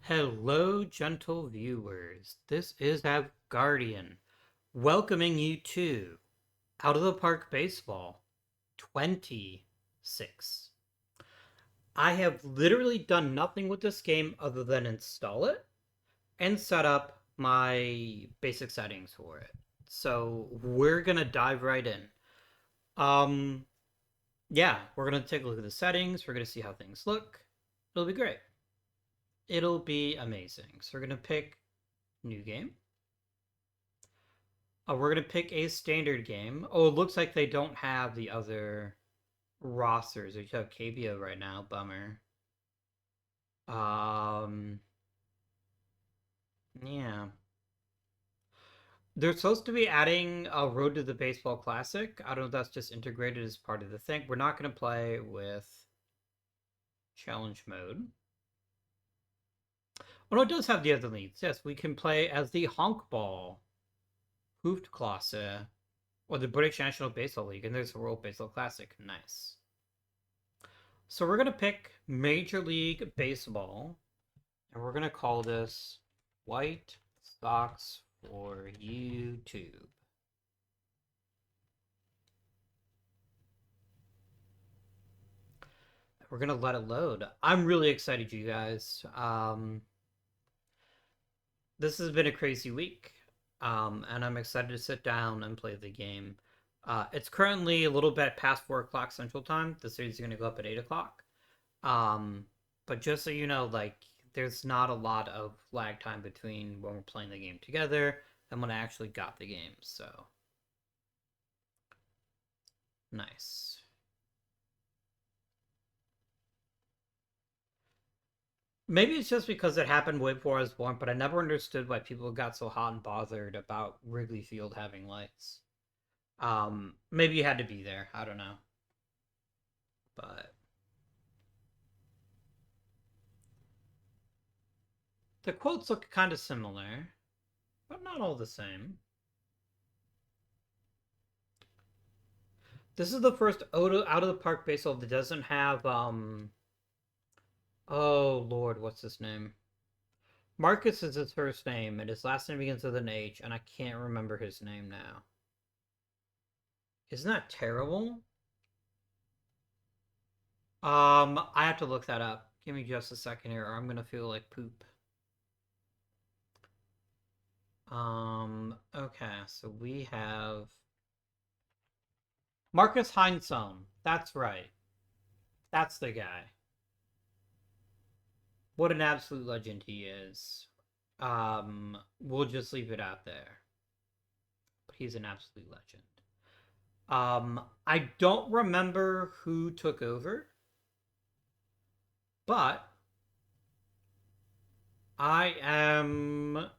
Hello, gentle viewers. This is Guardian, welcoming you to Out of the Park Baseball 26. I have literally done nothing with this game other than install it and set up my basic settings for it. So we're gonna dive right in. Um, yeah, we're gonna take a look at the settings. We're gonna see how things look. It'll be great. It'll be amazing. So we're gonna pick new game. We're gonna pick a standard game. Oh, it looks like they don't have the other rosters. They just have KBO right now. Bummer. Um, yeah. They're supposed to be adding a Road to the Baseball Classic. I don't know if that's just integrated as part of the thing. We're not gonna play with challenge mode. Oh no, it does have the other leads. Yes, we can play as the Honkball Hoofdklasse or the British National Baseball League, and there's a World Baseball Classic. Nice. So we're going to pick Major League Baseball, and we're going to call this White Sox for YouTube. We're going to let it load. I'm really excited, you guys. This has been a crazy week, and I'm excited to sit down and play the game. It's currently a little bit past 4 o'clock Central Time. The series is going to go up at 8 o'clock. Um, but just so you know, like, there's not a lot of lag time between when we're playing the game together and when I actually got the game, so nice. Maybe it's just because it happened way before I was born, but I never understood why people got so hot and bothered about Wrigley Field having lights. Maybe you had to be there. I don't know. But the quotes look kind of similar, but not all the same. This is the first out of the park baseball that doesn't have oh Lord, what's his name? Marcus is his first name, and his last name begins with an H, and I can't remember his name now. Isn't that terrible? I have to look that up. Give me just a second here, or I'm gonna feel like poop. Okay, so we have Marcus Heinsohn. That's right. That's the guy. What an absolute legend he is. We'll just leave it out there. But he's an absolute legend. I don't remember who took over, but I am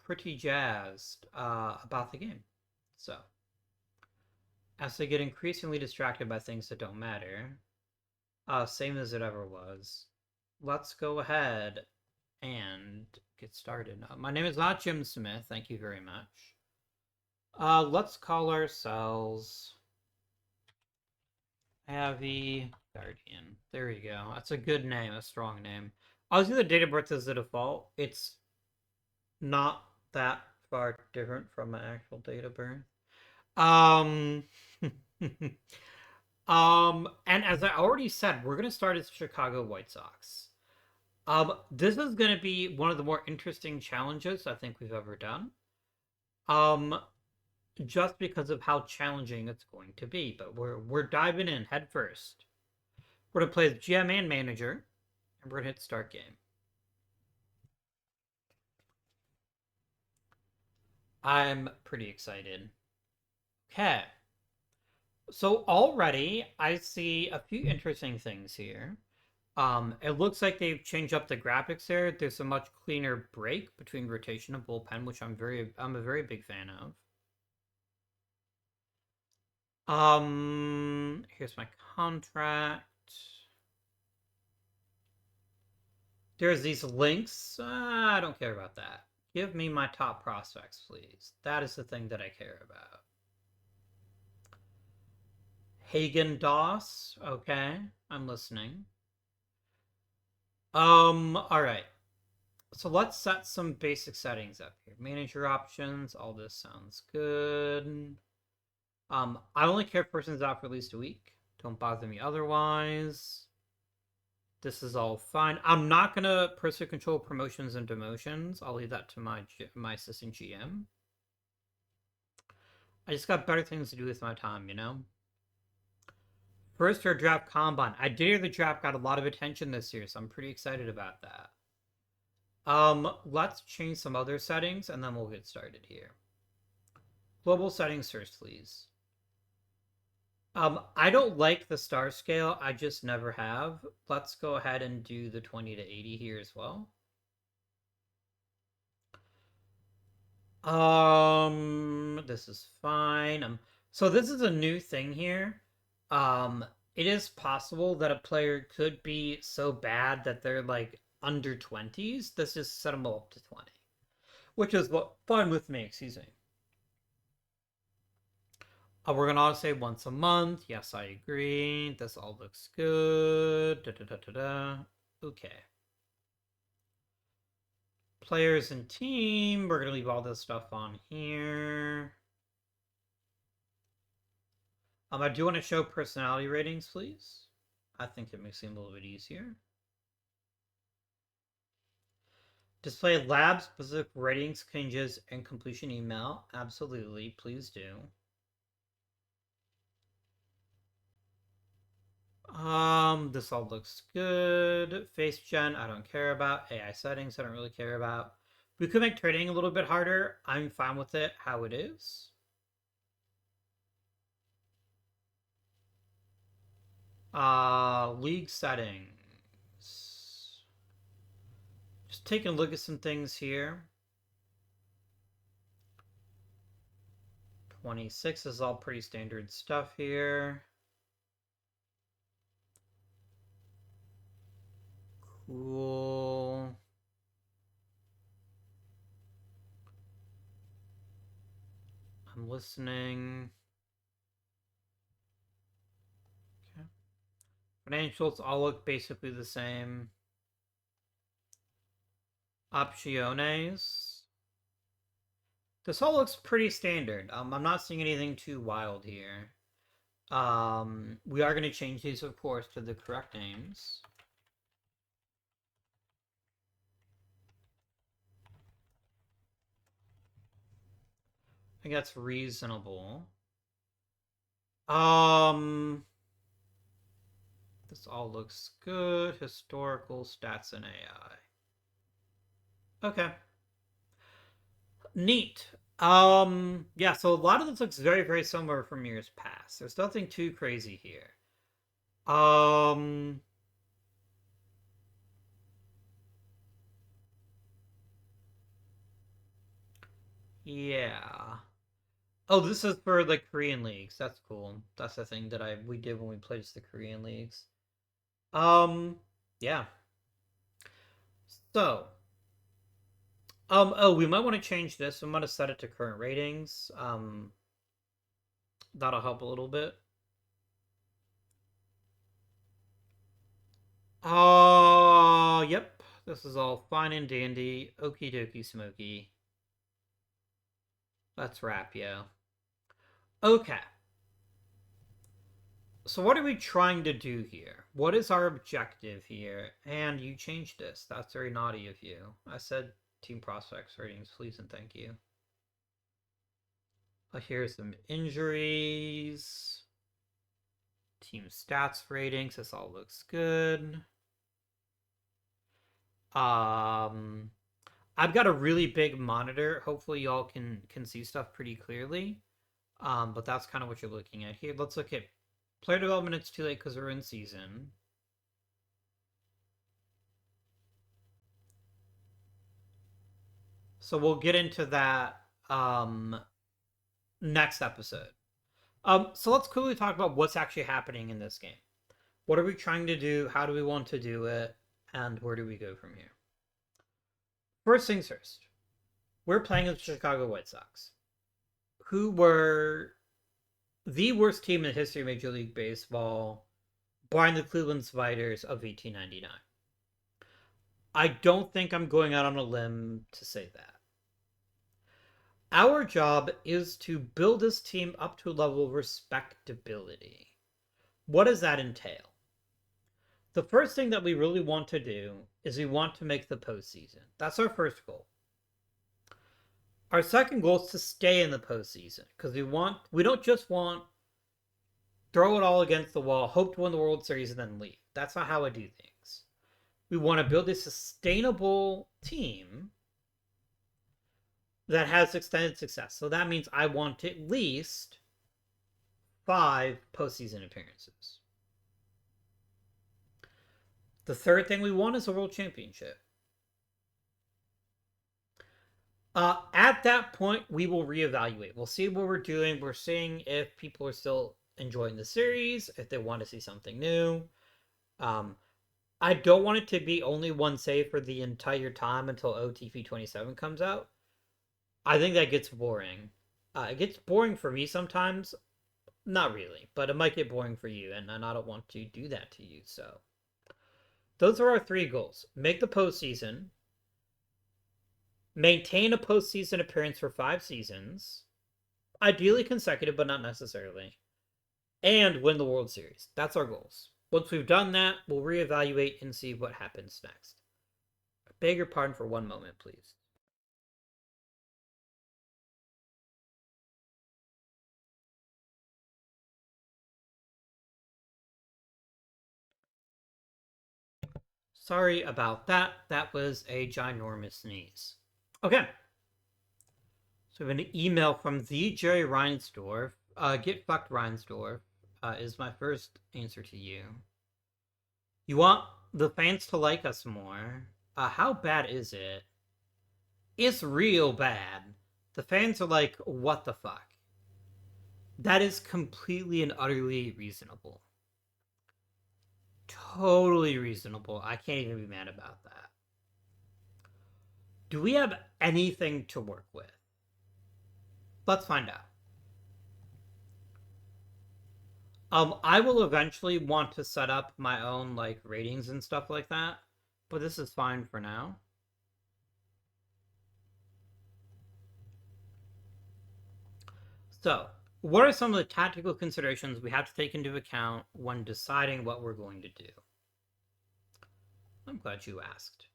pretty jazzed about the game. So, as I get increasingly distracted by things that don't matter, same as it ever was, let's go ahead and get started. My name is not Jim Smith. Thank you very much. Let's call ourselves Avi Guardian. There you go. That's a good name, a strong name. I was the date of birth as the default. It's not that far different from my actual date of birth. Um, and as I already said, we're gonna start as Chicago White Sox. This is gonna be one of the more interesting challenges I think we've ever done. Um, just because of how challenging it's going to be. But we're diving in head first. We're gonna play as GM and manager, and we're gonna hit start game. I'm pretty excited. Okay. So already I see a few interesting things here. It looks like they've changed up the graphics there. There's a much cleaner break between rotation and bullpen, which I'm a very big fan of. Here's my contract. There's these links. I don't care about that. Give me my top prospects, please. That is the thing that I care about. Hagen Doss. Okay, I'm listening. All right. So let's set some basic settings up here. Manager options, all this sounds good. I only care if person's out for at least a week. Don't bother me otherwise. This is all fine. I'm not gonna personally control promotions and demotions. I'll leave that to my assistant GM. I just got better things to do with my time, you know? First year draft combine. I did hear the draft got a lot of attention this year, so I'm pretty excited about that. Let's change some other settings and then we'll get started here. Global settings first, please. I don't like the star scale. I just never have. Let's go ahead and do the 20 to 80 here as well. This is fine. So this is a new thing here. Um, it is possible that a player could be so bad that they're like under 20s. This just set them up to 20, which is what fine with me. Excuse me. We're gonna auto save once a month. Yes, I agree. This all looks good. Da, da, da, da, da. Okay. Players and team. We're gonna leave all this stuff on here. I do want to show personality ratings, please. I think it makes it a little bit easier. Display lab specific ratings, changes, and completion email. Absolutely, please do. This all looks good. Face gen, I don't care about. AI settings, I don't really care about. We could make trading a little bit harder. I'm fine with it how it is. League settings. Just taking a look at some things here. 26 is all pretty standard stuff here. Cool. I'm listening. Okay. Financials all look basically the same. Opciones. This all looks pretty standard. I'm not seeing anything too wild here. We are going to change these, of course, to the correct names. I think that's reasonable. This all looks good. Historical, stats, and AI. Okay. Neat. Yeah, so a lot of this looks very, very similar from years past. There's nothing too crazy here. Um, yeah. Oh, this is for the Korean leagues. That's cool. That's the thing that we did when we played the Korean leagues. Yeah. So, oh, we might want to change this. We might have set it to current ratings. That'll help a little bit. Yep. This is all fine and dandy. Okie dokie smoky. Let's wrap, yeah. Okay. So what are we trying to do here? What is our objective here? And you changed this. That's very naughty of you. I said team prospects ratings, please and thank you. Here's some injuries. Team stats ratings. This all looks good. I've got a really big monitor. Hopefully y'all can see stuff pretty clearly. But that's kind of what you're looking at here. Let's look at player development. It's too late because we're in season. So we'll get into that next episode. So let's quickly talk about what's actually happening in this game. What are we trying to do? How do we want to do it? And where do we go from here? First things first. We're playing the Chicago White Sox, who were the worst team in the history of Major League Baseball, barring the Cleveland Spiders of 1899. I don't think I'm going out on a limb to say that. Our job is to build this team up to a level of respectability. What does that entail? The first thing that we really want to do is we want to make the postseason. That's our first goal. Our second goal is to stay in the postseason because we don't just want throw it all against the wall, hope to win the World Series, and then leave. That's not how I do things. We want to build a sustainable team that has extended success. So that means I want at least 5 postseason appearances. The third thing we want is a world championship. At that point, we will reevaluate. We'll see what we're doing. We're seeing if people are still enjoying the series, if they want to see something new. I don't want it to be only one save for the entire time until OTP 27 comes out. I think that gets boring. It gets boring for me sometimes. Not really, but it might get boring for you, and I don't want to do that to you. So, those are our 3 goals: make the postseason, maintain a postseason appearance for 5 seasons, ideally consecutive, but not necessarily, and win the World Series. That's our goals. Once we've done that, we'll reevaluate and see what happens next. I beg your pardon for one moment, please. Sorry about that. That was a ginormous sneeze. Okay. So we have an email from the Jerry Reinsdorf. Get fucked, Reinsdorf, is my first answer to you. You want the fans to like us more. How bad is it? It's real bad. The fans are like, what the fuck? That is completely and utterly reasonable. Totally reasonable. I can't even be mad about that. Do we have anything to work with? Let's find out. I will eventually want to set up my own like ratings and stuff like that, but this is fine for now. So, what are some of the tactical considerations we have to take into account when deciding what we're going to do? I'm glad you asked.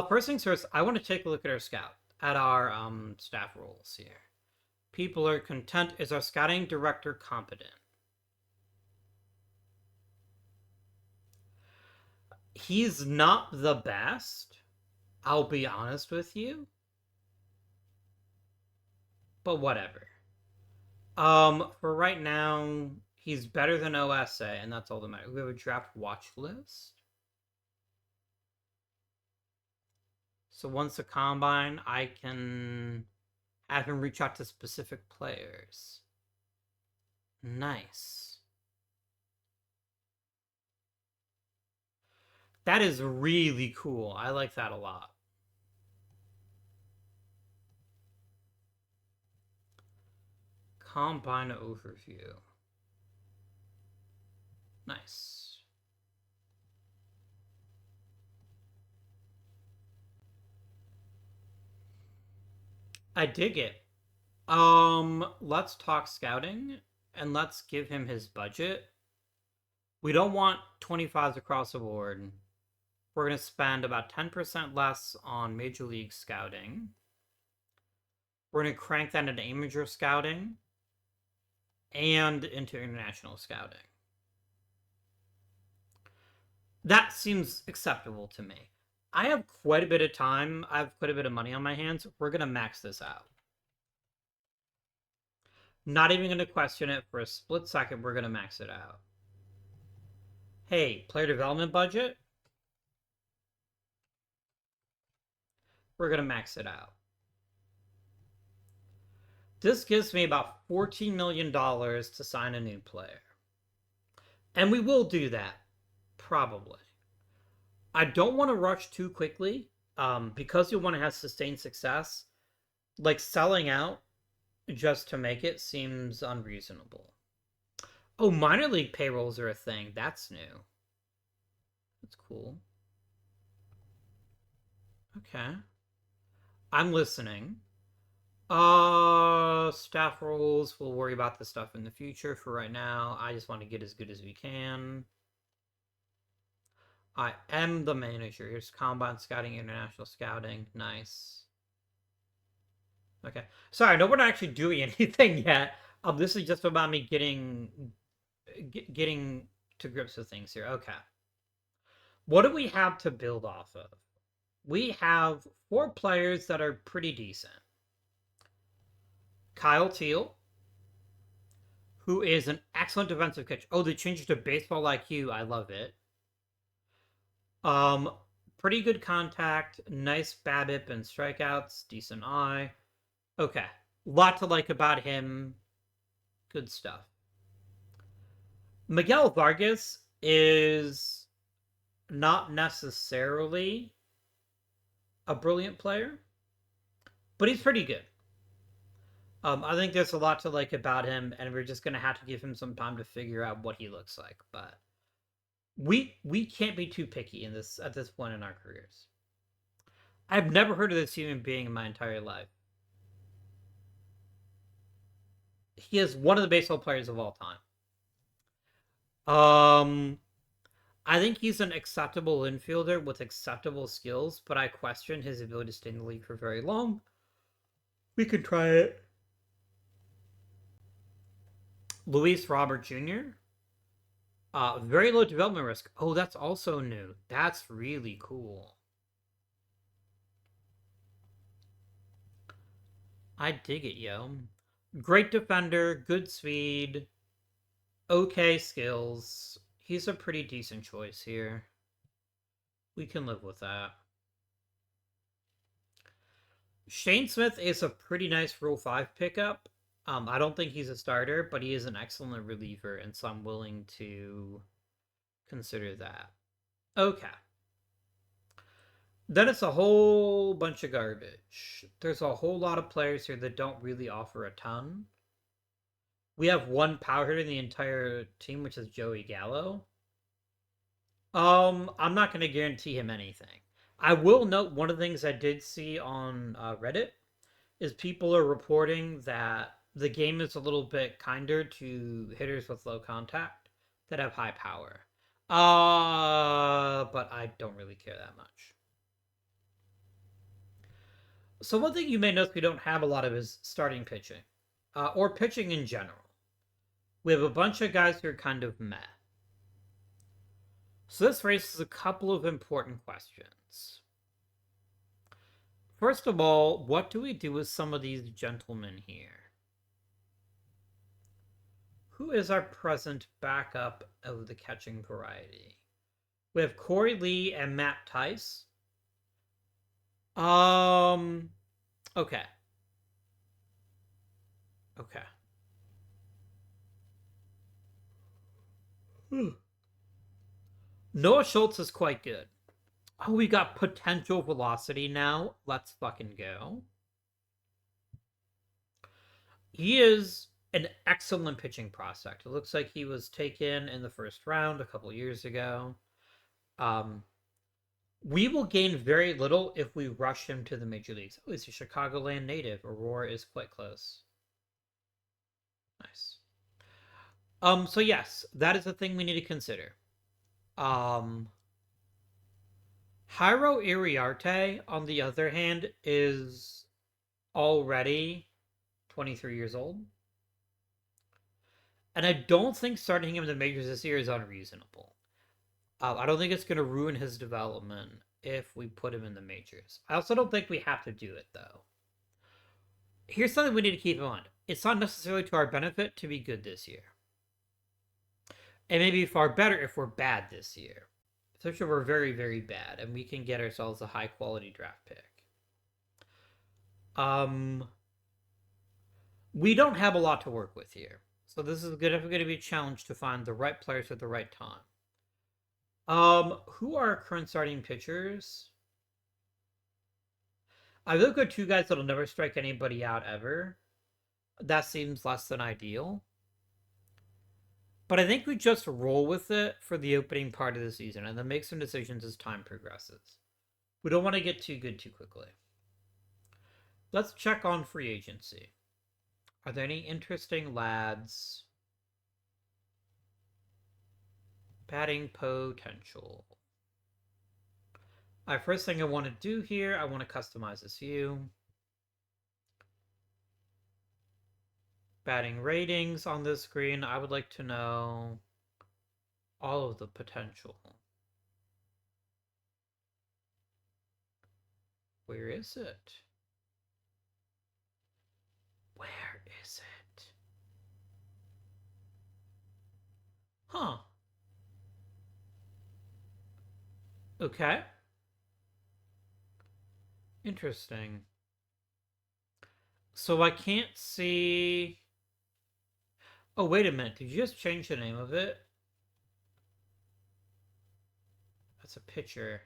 First things first, I want to take a look at our scout, at our staff roles here. People are content. Is our scouting director competent? He's not the best, I'll be honest with you, but whatever. For right now, he's better than OSA, and that's all that matters. We have a draft watch list. So once the combine, I can have him reach out to specific players. Nice. That is really cool. I like that a lot. Combine overview. Nice. I dig it. Let's talk scouting and let's give him his budget. We don't want 25s across the board. We're going to spend about 10% less on Major League Scouting. We're going to crank that into amateur scouting and into international scouting. That seems acceptable to me. I have quite a bit of time. I have quite a bit of money on my hands. We're going to max this out. Not even going to question it for a split second. We're going to max it out. Hey, player development budget. We're going to max it out. This gives me about $14 million to sign a new player. And we will do that, probably. I don't want to rush too quickly because you want to have sustained success. Like selling out just to make it seems unreasonable. Oh, minor league payrolls are a thing. That's new. That's cool. Okay. I'm listening. Staff roles. We'll worry about the stuff in the future. For right now, I just want to get as good as we can. I am the manager. Here's Combine Scouting, International Scouting. Nice. Okay. Sorry, no, we're not actually doing anything yet. This is just about me getting to grips with things here. Okay. What do we have to build off of? We have four players that are pretty decent. Kyle Teal, who is an excellent defensive catch. Oh, they changed it to baseball IQ. I love it. Um, Pretty good contact, nice BABIP and strikeouts, decent eye. Okay, lot to like about him. Good stuff. Miguel Vargas is not necessarily a brilliant player, but he's pretty good. I think there's a lot to like about him, and we're just gonna have to give him some time to figure out what he looks like. But we can't be too picky in this at this point in our careers. I've never heard of this human being in my entire life. He is one of the baseball players of all time. Um, I think he's an acceptable infielder with acceptable skills, but I question his ability to stay in the league for very long. We could try it. Luis Robert Jr. Very low development risk. Oh, that's also new. That's really cool. I dig it, yo. Great defender, good speed, okay skills. He's a pretty decent choice here. We can live with that. Shane Smith is a pretty nice Rule 5 pickup. I don't think he's a starter, but he is an excellent reliever, and so I'm willing to consider that. Okay. Then it's a whole bunch of garbage. There's a whole lot of players here that don't really offer a ton. We have one power hitter in the entire team, which is Joey Gallo. I'm not going to guarantee him anything. I will note one of the things I did see on Reddit is people are reporting that the game is a little bit kinder to hitters with low contact that have high power. But I don't really care that much. So one thing you may notice we don't have a lot of is starting pitching, or pitching in general. We have a bunch of guys who are kind of meh. So this raises a couple of important questions. First of all, what do we do with some of these gentlemen here? Who is our present backup of the catching variety? We have Corey Lee and Matt Tice. Okay. Okay. Noah Schultz is quite good. Oh, we got potential velocity now. Let's fucking go. He is an excellent pitching prospect. It looks like he was taken in the first round a couple years ago. We will gain very little if we rush him to the major leagues. Oh, he's a Chicagoland native. Aurora is quite close. Nice. So yes, that is a thing we need to consider. Um, Jairo Iriarte, on the other hand, is already 23 years old. And I don't think starting him in the majors this year is unreasonable. I don't think it's going to ruin his development if we put him in the majors. I also don't think we have to do it, though. Here's something we need to keep in mind. It's not necessarily to our benefit to be good this year. It may be far better if we're bad this year. Especially if we're very, very bad, and we can get ourselves a high-quality draft pick. We don't have a lot to work with here. So this is going to be a challenge to find the right players at the right time. Who are our current starting pitchers? I've looked at two guys that'll never strike anybody out ever. That seems less than ideal. But I think we just roll with it for the opening part of the season and then make some decisions as time progresses. We don't want to get too good too quickly. Let's check on free agency. Are there any interesting lads? Batting potential. All right, first thing I want to do here, I want to customize this view. Batting ratings on this screen. I would like to know all of the potential. Where is it? Where is it? Huh. Okay. Interesting. So I can't see... Oh, wait a minute. Did you just change the name of it? That's a pitcher.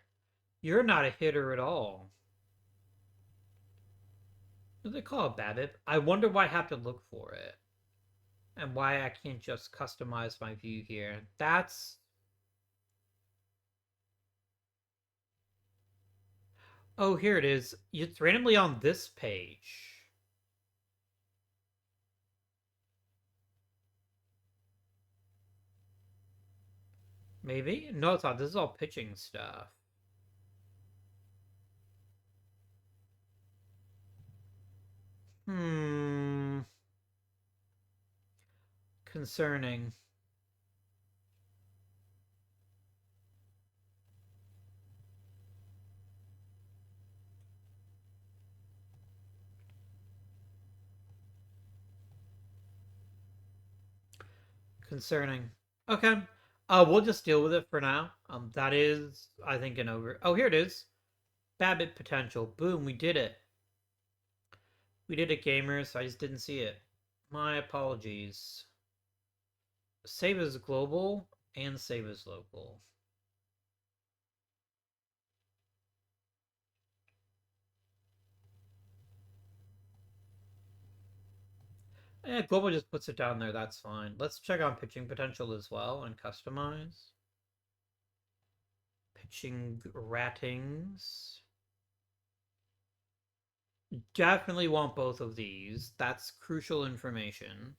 You're not a hitter at all. What do they call it, BABIP? I wonder why I have to look for it. And why I can't just customize my view here. That's... Oh, here it is. It's randomly on this page. Maybe? No, it's not. This is all pitching stuff. Hmm. Concerning. Concerning. Okay. We'll just deal with it for now. That is, I think, an over. Oh, here it is. Babbitt potential. Boom, we did it. We did it, gamers. I just didn't see it. My apologies. Save as global and save as local. Global just puts it down there. That's fine. Let's check on pitching potential as well and customize. Pitching ratings. Definitely want both of these. That's crucial information.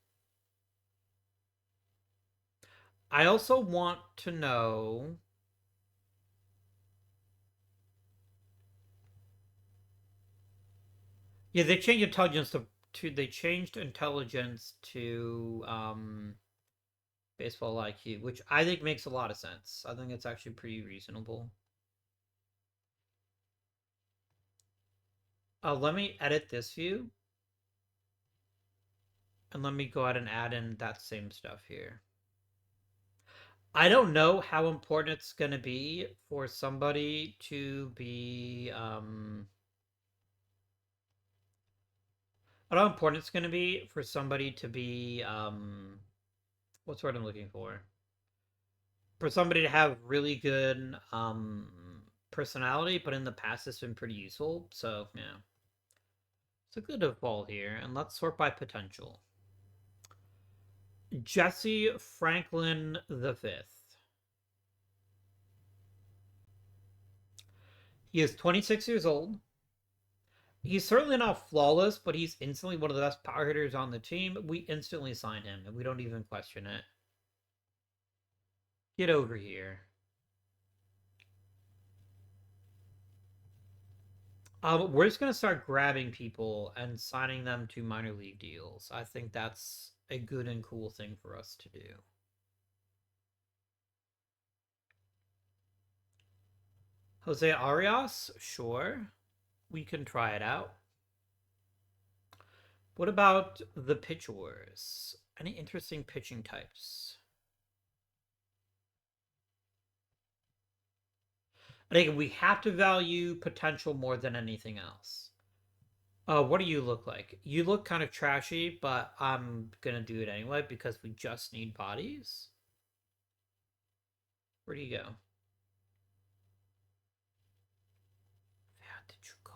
I also want to know... Yeah, they changed intelligence to they changed intelligence to baseball IQ, which I think makes a lot of sense. I think it's actually pretty reasonable. Let me edit this view. And let me go ahead and add in that same stuff here. I don't know how important it's going to be for somebody to be... I don't know how important it's going to be for somebody to be... what's the word I'm looking for? For somebody to have really good personality, but in the past it's been pretty useful. So, yeah. It's a good default here. And let's sort by potential. Jesse Franklin V. He is 26 years old. He's certainly not flawless, but he's instantly one of the best power hitters on the team. We instantly sign him, and we don't even question it. Get over here. We're just going to start grabbing people and signing them to minor league deals. I think that's a good and cool thing for us to do. Jose Arias? Sure. We can try it out. What about the pitchers? Any interesting pitching types? I think we have to value potential more than anything else. What do you look like? You look kind of trashy, but I'm gonna do it anyway because we just need bodies. Where do you go? Where did you go?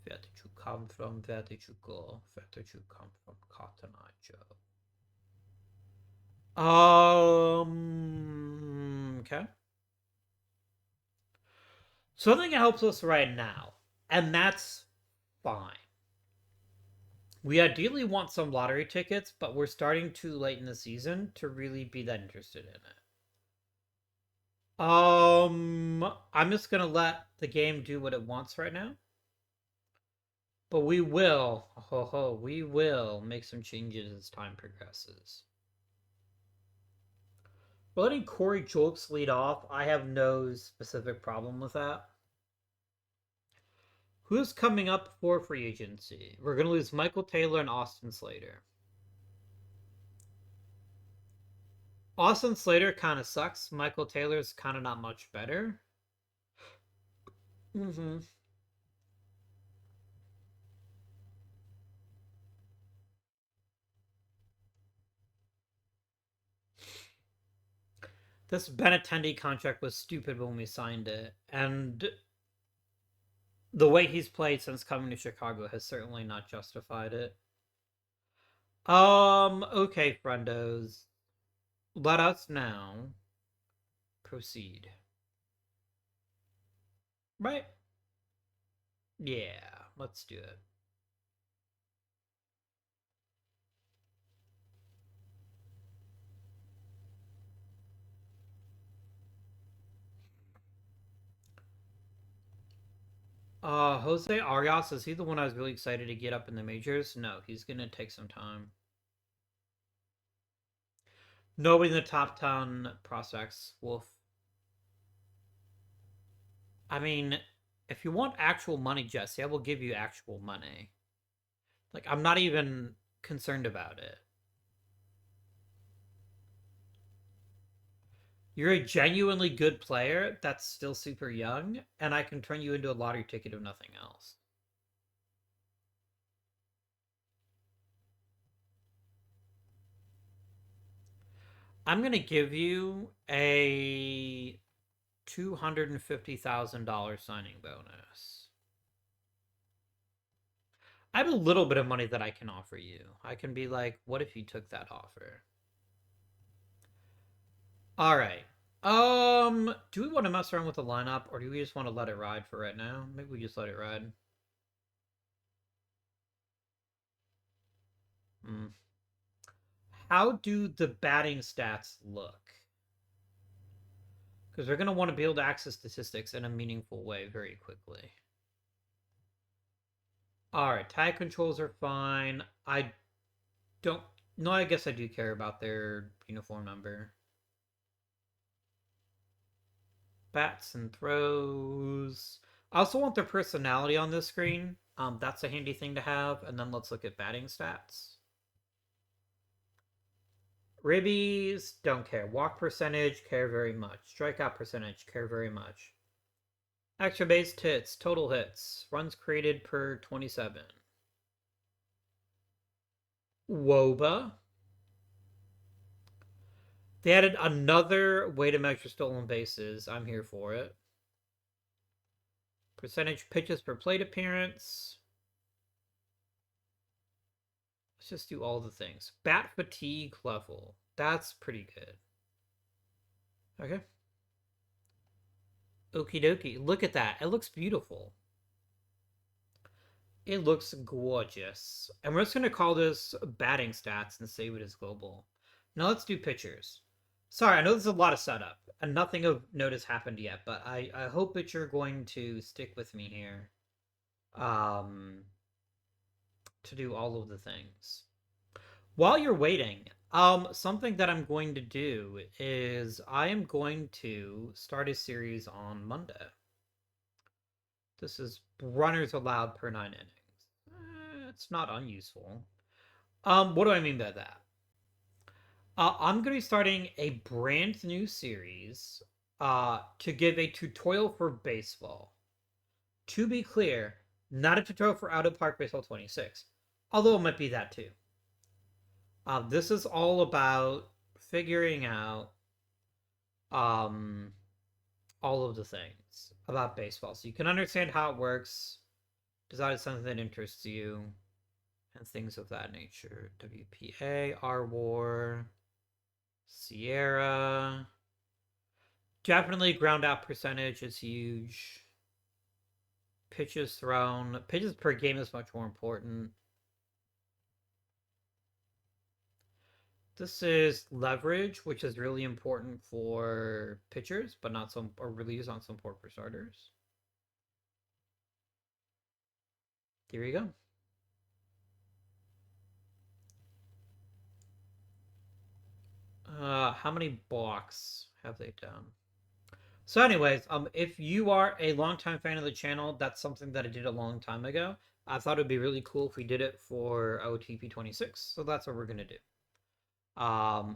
Where did you come from? Where did you go? Where did you come from, Cotton Eye Joe? Okay. Something that helps us right now, and that's fine. We ideally want some lottery tickets, but we're starting too late in the season to really be that interested in it. I'm just gonna let the game do what it wants right now. But we will make some changes as time progresses. We're letting Corey Julks lead off. I have no specific problem with that. Who's coming up for free agency? We're going to lose Michael Taylor and Austin Slater. Austin Slater kind of sucks. Michael Taylor's kind of not much better. Mm-hmm. This Benintendi contract was stupid when we signed it, and the way he's played since coming to Chicago has certainly not justified it. Okay, friendos. Let us now proceed. Right? Yeah, let's do it. Jose Arias, is he the one I was really excited to get up in the majors? No, he's gonna take some time. Nobody in the top 10 prospects. Wolf. I mean, if you want actual money, Jesse, I will give you actual money. Like, I'm not even concerned about it. You're a genuinely good player that's still super young, and I can turn you into a lottery ticket if nothing else. I'm gonna give you a $250,000 signing bonus. I have a little bit of money that I can offer you. I can be like, what if you took that offer? All right. Do we want to mess around with the lineup, or do we just want to let it ride for right now? Maybe we just let it ride. Hmm. How do the batting stats look? Because we're going to want to be able to access statistics in a meaningful way very quickly. All right, tag controls are fine. I don't. No, I guess I do care about their uniform number. Bats and throws. I also want their personality on this screen. That's a handy thing to have. And then let's look at batting stats. Ribbies, don't care. Walk percentage, care very much. Strikeout percentage, care very much. Extra base hits, total hits. Runs created per 27. Woba. They added another way to measure stolen bases. I'm here for it. Percentage pitches per plate appearance. Let's just do all the things. Bat fatigue level. That's pretty good. Okay. Okie dokie. Look at that. It looks beautiful. It looks gorgeous. And we're just going to call this batting stats and save it as global. Now let's do pitchers. Sorry, I know there's a lot of setup, and nothing of note has happened yet, but I hope that you're going to stick with me here um, to do all of the things. While you're waiting, something that I'm going to do is I am going to start a series on Monday. This is runners allowed per 9 innings. It's not unuseful. What do I mean by that? I'm going to be starting a brand new series to give a tutorial for baseball. To be clear, not a tutorial for Out of Park Baseball 26, although it might be that too. This is all about figuring out um, all of the things about baseball, so you can understand how it works, decide something that interests you, and things of that nature. WPA, R War, Sierra. Definitely ground out percentage is huge. Pitches thrown. Pitches per game is much more important. This is leverage, which is really important for pitchers, but not some, or release on support for starters. Here we go. How many blocks have they done? So, anyways, if you are a longtime fan of the channel, that's something that I did a long time ago. I thought it'd be really cool if we did it for OOTP 26, so that's what we're gonna do.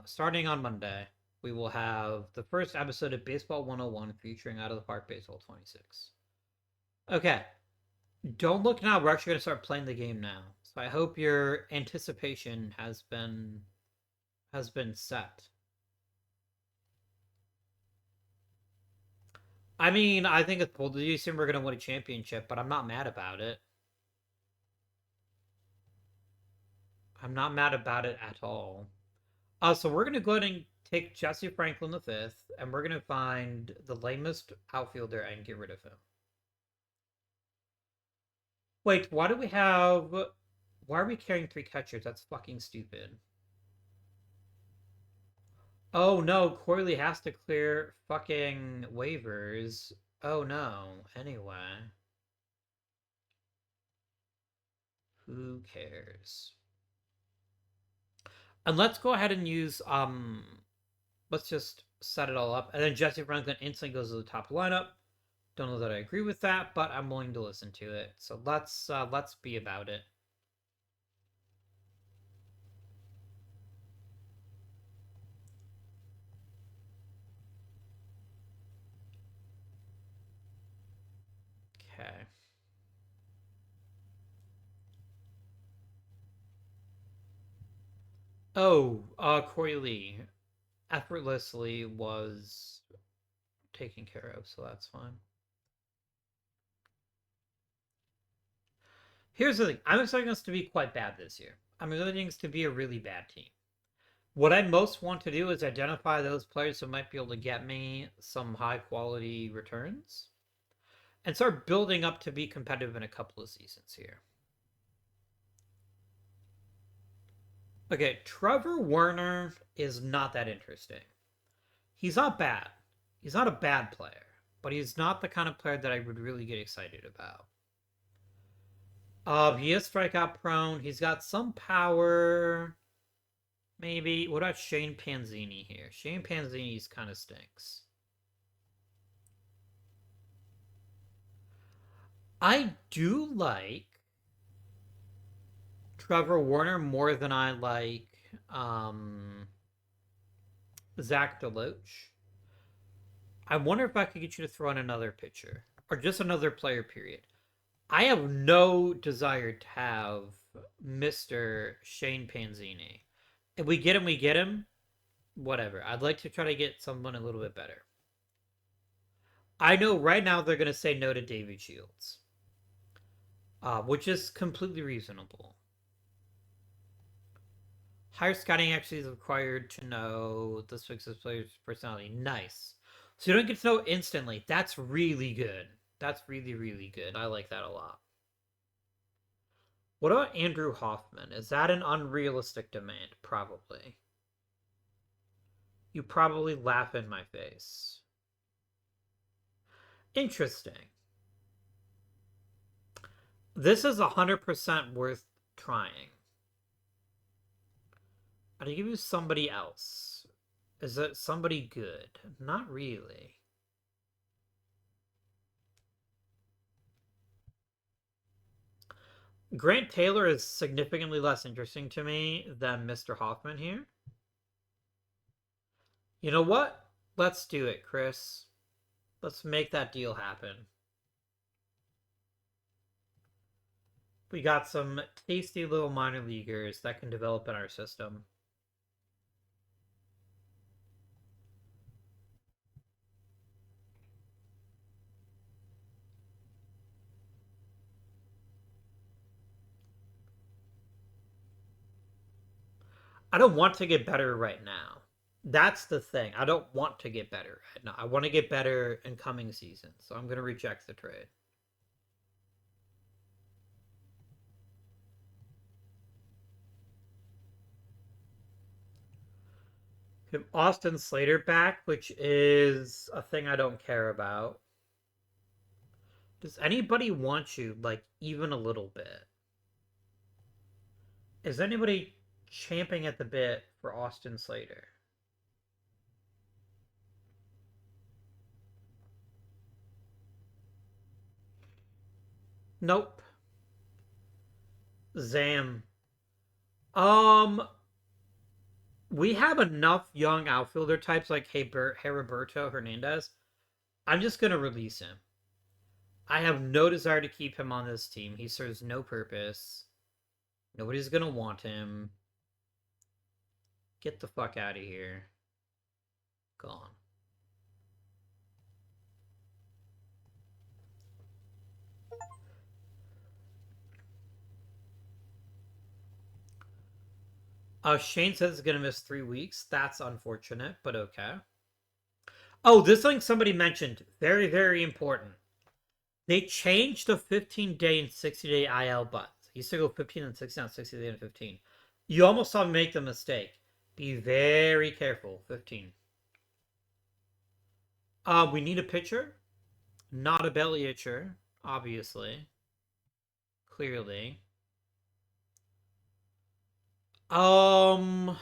Starting on Monday, we will have the first episode of Baseball 101 featuring Out of the Park Baseball 26. Okay, don't look now. We're actually gonna start playing the game now. So I hope your anticipation has been set. I mean, I think it's bold to assume we're gonna win a championship, but I'm not mad about it. I'm not mad about it at all. So we're gonna go ahead and take Jesse Franklin the fifth, and we're gonna find the lamest outfielder and get rid of him. Wait, why do we have? Why are we carrying 3 catchers? That's fucking stupid. Oh no, Corley has to clear fucking waivers. Oh no. Anyway, who cares? And let's go ahead and use let's just set it all up. And then Jesse Franklin instantly goes to the top lineup. Don't know that I agree with that, but I'm willing to listen to it. So let's be about it. Okay. Oh, Corey Lee effortlessly was taken care of, so that's fine. Here's the thing. I'm expecting us to be quite bad this year. I'm expecting us to be a really bad team. What I most want to do is identify those players who might be able to get me some high quality returns and start building up to be competitive in a couple of seasons here. Okay, Trevor Werner is not that interesting. He's not bad. He's not a bad player, but he's not the kind of player that I would really get excited about. He is strikeout prone. He's got some power. Maybe. What about Shane Panzini here? Shane Panzini's kind of stinks. I do like Trevor Warner more than I like Zach DeLoach. I wonder if I could get you to throw in another pitcher or just another player, period. I have no desire to have Mr. Shane Panzini. If we get him, we get him. Whatever. I'd like to try to get someone a little bit better. I know right now they're going to say no to David Shields, which is completely reasonable. Higher scouting actually is required to know this fixes player's personality. Nice. So you don't get to know instantly. That's really good. That's really, really good. I like that a lot. What about Andrew Hoffman? Is that an unrealistic demand? Probably. You probably laugh in my face. Interesting. This is 100% worth trying. I'd give you somebody else. Is it somebody good? Not really. Grant Taylor is significantly less interesting to me than Mr. Hoffman here. You know what? Let's do it, Chris. Let's make that deal happen. We got some tasty little minor leaguers that can develop in our system. I don't want to get better right now. That's the thing. I don't want to get better right now. I want to get better in coming seasons. So I'm going to reject the trade. Austin Slater back, which is a thing I don't care about. Does anybody want you, like, even a little bit? Is anybody champing at the bit for Austin Slater? Nope. Zam. Um, we have enough young outfielder types like Heriberto Hernandez. I'm just gonna release him. I have no desire to keep him on this team. He serves no purpose. Nobody's gonna want him. Get the fuck out of here. Gone. Shane says he's gonna miss 3 weeks. That's unfortunate, but okay. Oh, this thing somebody mentioned. Very, very important. They changed the 15-day and 60-day IL buttons. He used to go 15 and 60, now 60 and 15. You almost saw me make the mistake. Be very careful. 15. We need a pitcher. Not a belly itcher, obviously. Clearly. Um...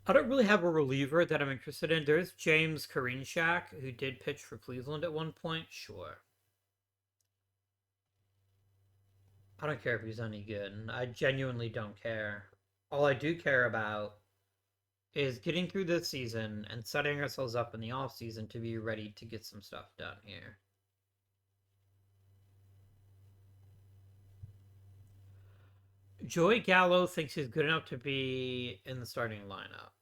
I don't really have a reliever that I'm interested in. There's James Karinchak, who did pitch for Cleveland at one point. Sure. I don't care if he's any good. I genuinely don't care. All I do care about is getting through this season and setting ourselves up in the off season to be ready to get some stuff done here. Joey Gallo thinks he's good enough to be in the starting lineup.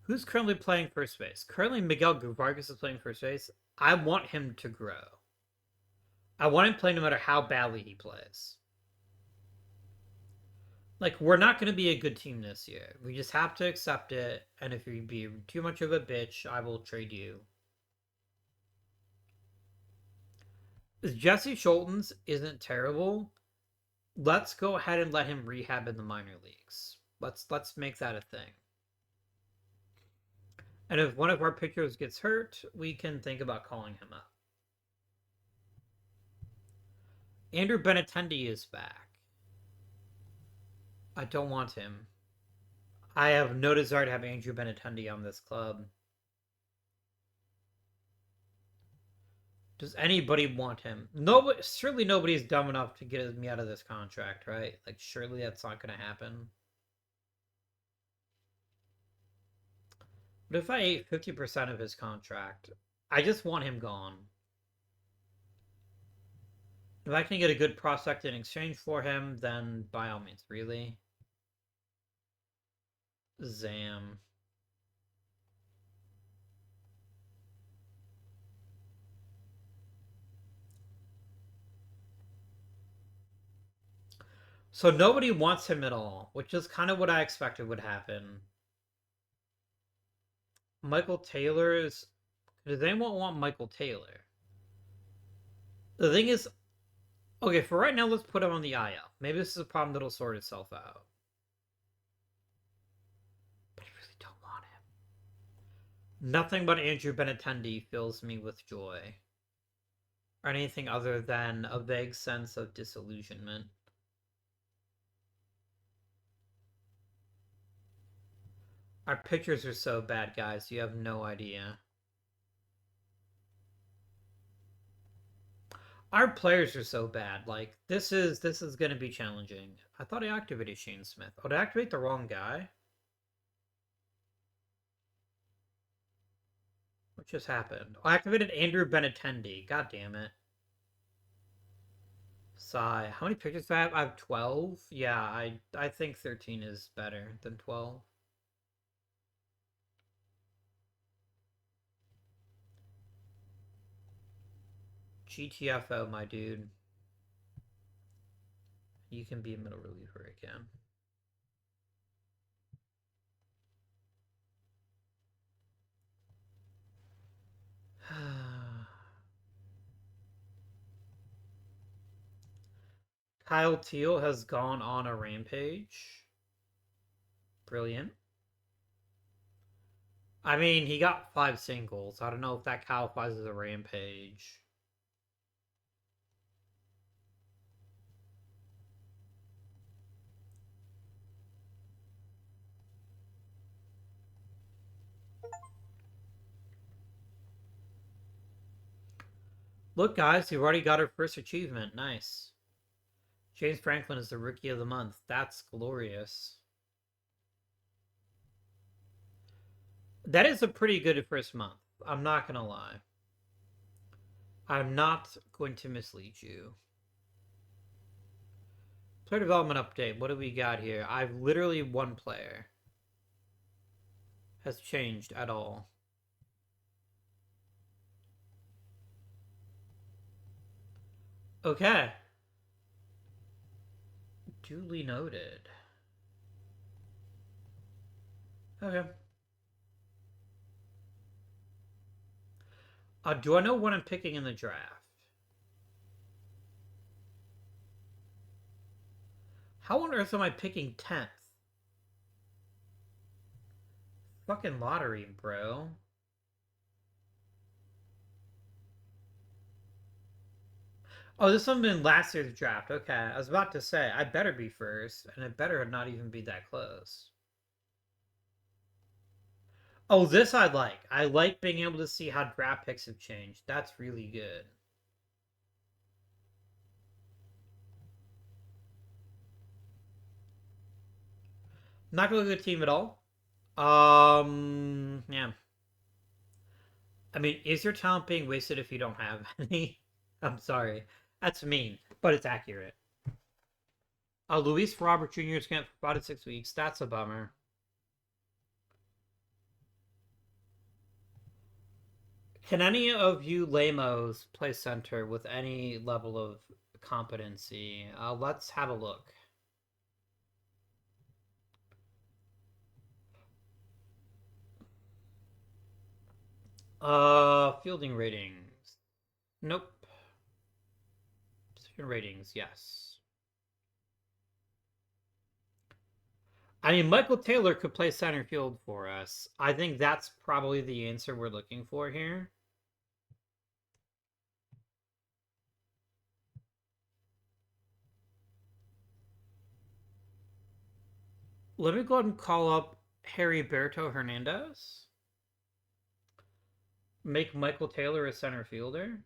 Who's currently playing first base? Currently, Miguel Vargas is playing first base. I want him to grow. I want him to play no matter how badly he plays. Like, we're not going to be a good team this year. We just have to accept it. And if you be too much of a bitch, I will trade you. Jesse Schultens isn't terrible. Let's go ahead and let him rehab in the minor leagues. Let's make that a thing. And if one of our pitchers gets hurt, we can think about calling him up. Andrew Benintendi is back. I don't want him. I have no desire to have Andrew Benintendi on this club. Does anybody want him? Nobody. Surely nobody's dumb enough to get me out of this contract, right? Like, surely that's not going to happen. But if I ate 50% of his contract, I just want him gone. If I can get a good prospect in exchange for him, then by all means, really. Zam. So nobody wants him at all, which is kind of what I expected would happen. Michael Taylor is... Does anyone want Michael Taylor? The thing is... Okay, for right now, let's put him on the IL. Maybe this is a problem that'll sort itself out. But I really don't want him. Nothing but Andrew Benintendi fills me with joy. Or anything other than a vague sense of disillusionment. Our pictures are so bad, guys. You have no idea. Our players are so bad. Like, this is going to be challenging. I thought I activated Shane Smith. Oh, did I activate the wrong guy? What just happened? Oh, I activated Andrew Benintendi. God damn it. Sigh. How many pictures do I have? I have 12? Yeah, I think 13 is better than 12. GTFO, my dude. You can be a middle reliever again. Kyle Teal has gone on a rampage. Brilliant. I mean, he got 5 singles. I don't know if that qualifies as a rampage. Look, guys, we already got our first achievement. Nice. James Franklin is the Rookie of the Month. That's glorious. That is a pretty good first month. I'm not going to lie. I'm not going to mislead you. Player development update. What do we got here? I've literally one player has changed at all. Okay. Duly noted. Okay. Do I know what I'm picking in the draft? How on earth am I picking 10th? Fucking lottery, bro. Oh, this one been last year's draft. Okay, I was about to say, I better be first, and it better not even be that close. Oh, this I like. I like being able to see how draft picks have changed. That's really good. Not really good team at all. Yeah. I mean, is your talent being wasted if you don't have any? I'm sorry. That's mean, but it's accurate. Luis Robert Jr. is going for about 6 weeks. That's a bummer. Can any of you lamos play center with any level of competency? Let's have a look. Fielding ratings. Nope. Position ratings, yes. I mean, Michael Taylor could play center field for us. I think that's probably the answer we're looking for here. Let me go ahead and call up Heriberto Hernandez. Make Michael Taylor a center fielder.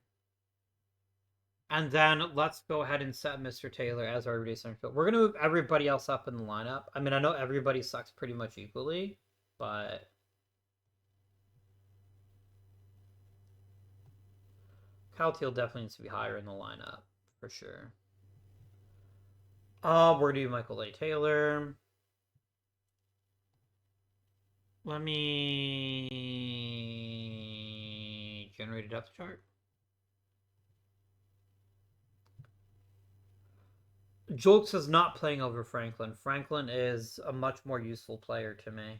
And then let's go ahead and set Mr. Taylor as our everyday center fielder. We're going to move everybody else up in the lineup. I mean, I know everybody sucks pretty much equally, but Kyle Teal definitely needs to be higher in the lineup, for sure. We're going to do Michael A. Taylor. Let me generate a depth chart. Jolks is not playing over Franklin. Franklin is a much more useful player to me.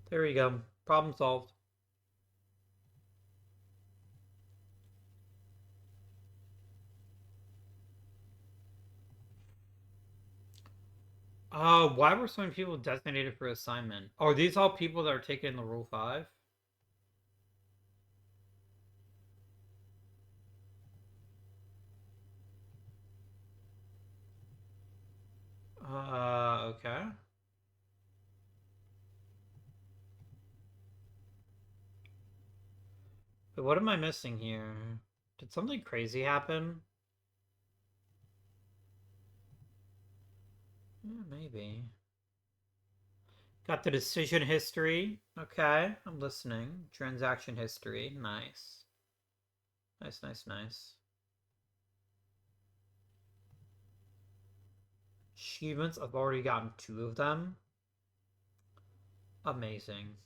There we go. Problem solved. Why were so many people designated for assignment? Are these all people that are taking the Rule 5? Okay. But what am I missing here? Did something crazy happen? Yeah, maybe. Got the decision history. Okay, I'm listening. Transaction history. Nice. Nice, nice, nice. Achievements, I've already gotten 2 of them. Amazing.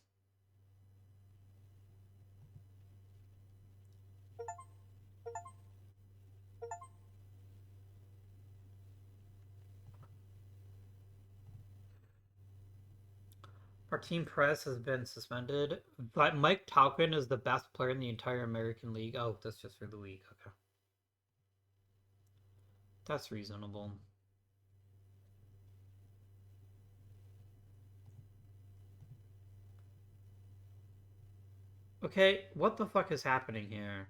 Martin Perez has been suspended, but Mike Talkin is the best player in the entire American League. Oh, that's just for the league. Okay. That's reasonable. Okay, what the fuck is happening here?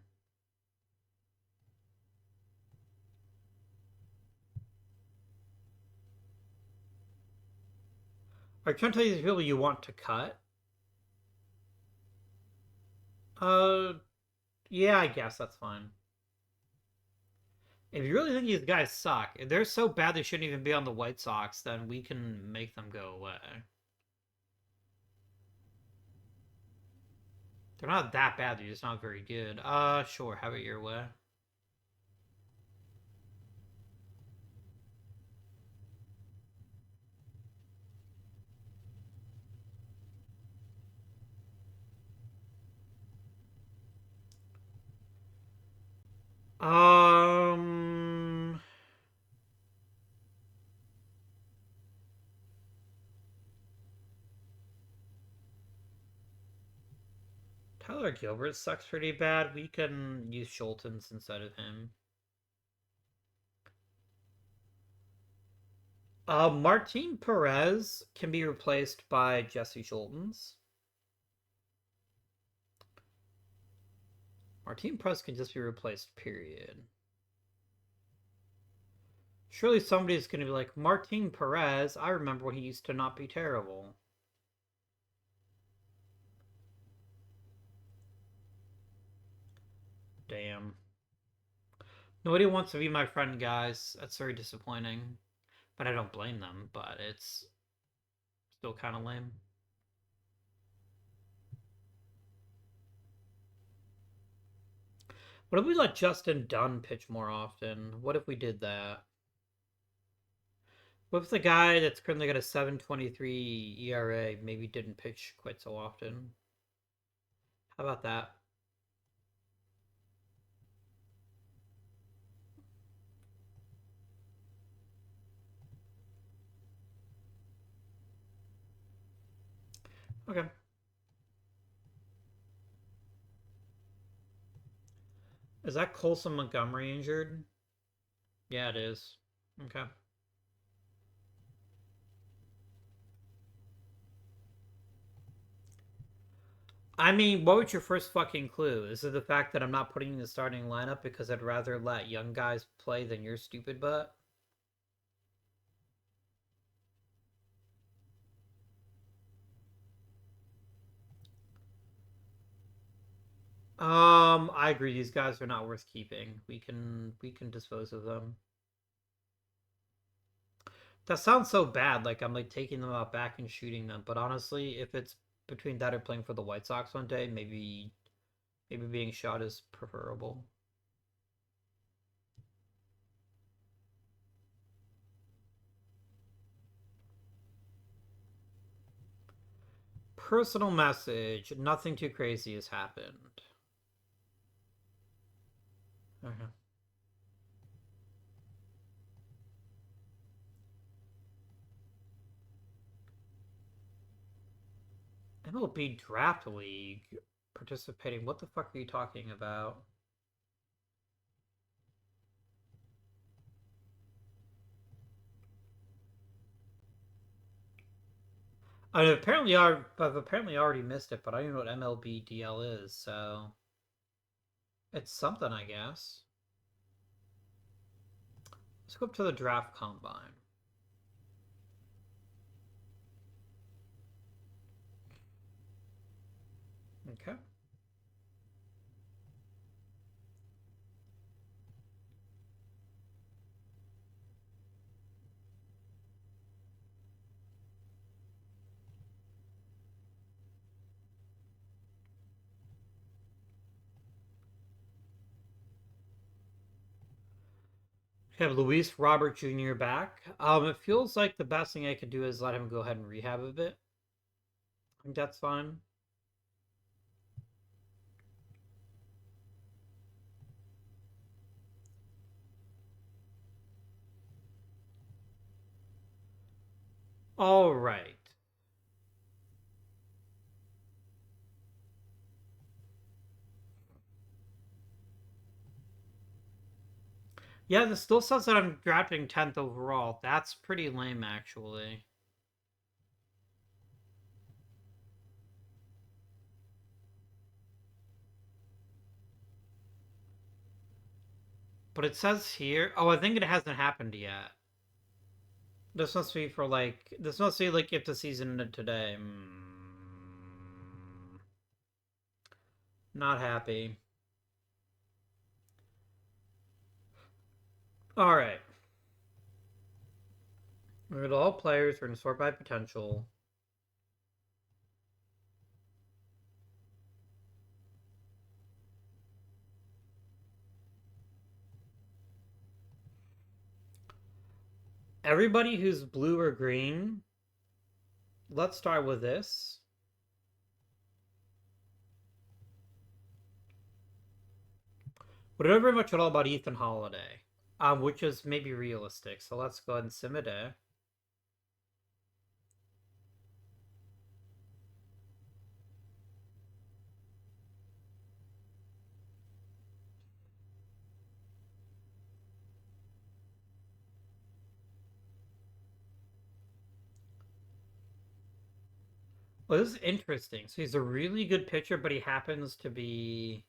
Are you trying to tell these people you want to cut? Uh, yeah, I guess that's fine. If you really think these guys suck, if they're so bad they shouldn't even be on the White Sox, then we can make them go away. They're not that bad, they're just not very good. Sure, have it your way. Um, Tyler Gilbert sucks pretty bad. We can use Schultens instead of him. Martin Perez can be replaced by Jesse Schultens. Martin Perez can just be replaced, period. Surely somebody's going to be like, Martin Perez, I remember when he used to not be terrible. Damn. Nobody wants to be my friend, guys. That's very disappointing. But I don't blame them, but it's still kind of lame. What if we let Justin Dunn pitch more often? What if we did that? What if the guy that's currently got a 7.23 ERA maybe didn't pitch quite so often? How about that? Okay. Is that Colson Montgomery injured? Yeah, it is. Okay. I mean, what was your first fucking clue? Is it the fact that I'm not putting in the starting lineup because I'd rather let young guys play than your stupid butt? I agree. These guys are not worth keeping. We can dispose of them. That sounds so bad. Like I'm like taking them out back and shooting them. But honestly, if it's between that or playing for the White Sox one day, maybe being shot is preferable. Personal message. Nothing too crazy has happened. Okay. MLB Draft League participating. What the fuck are you talking about? I mean, I've apparently already missed it, but I don't know what MLB DL is, so it's something, I guess. Let's go up to the draft combine. Okay. We have Luis Robert Jr. back. It feels like the best thing I could do is let him go ahead and rehab a bit. I think that's fine. All right. Yeah, this still says that I'm drafting 10th overall. That's pretty lame, actually. But it says here... Oh, I think it hasn't happened yet. This must be for, like... This must be, like, if the season ended today. Not happy. Alright. We're at all players. We're going to sort by potential. Everybody who's blue or green... Let's start with this. We don't know very much at all about Ethan Holiday, which is maybe realistic. So let's go ahead and submit it. Well, this is interesting. So he's a really good pitcher, but he happens to be...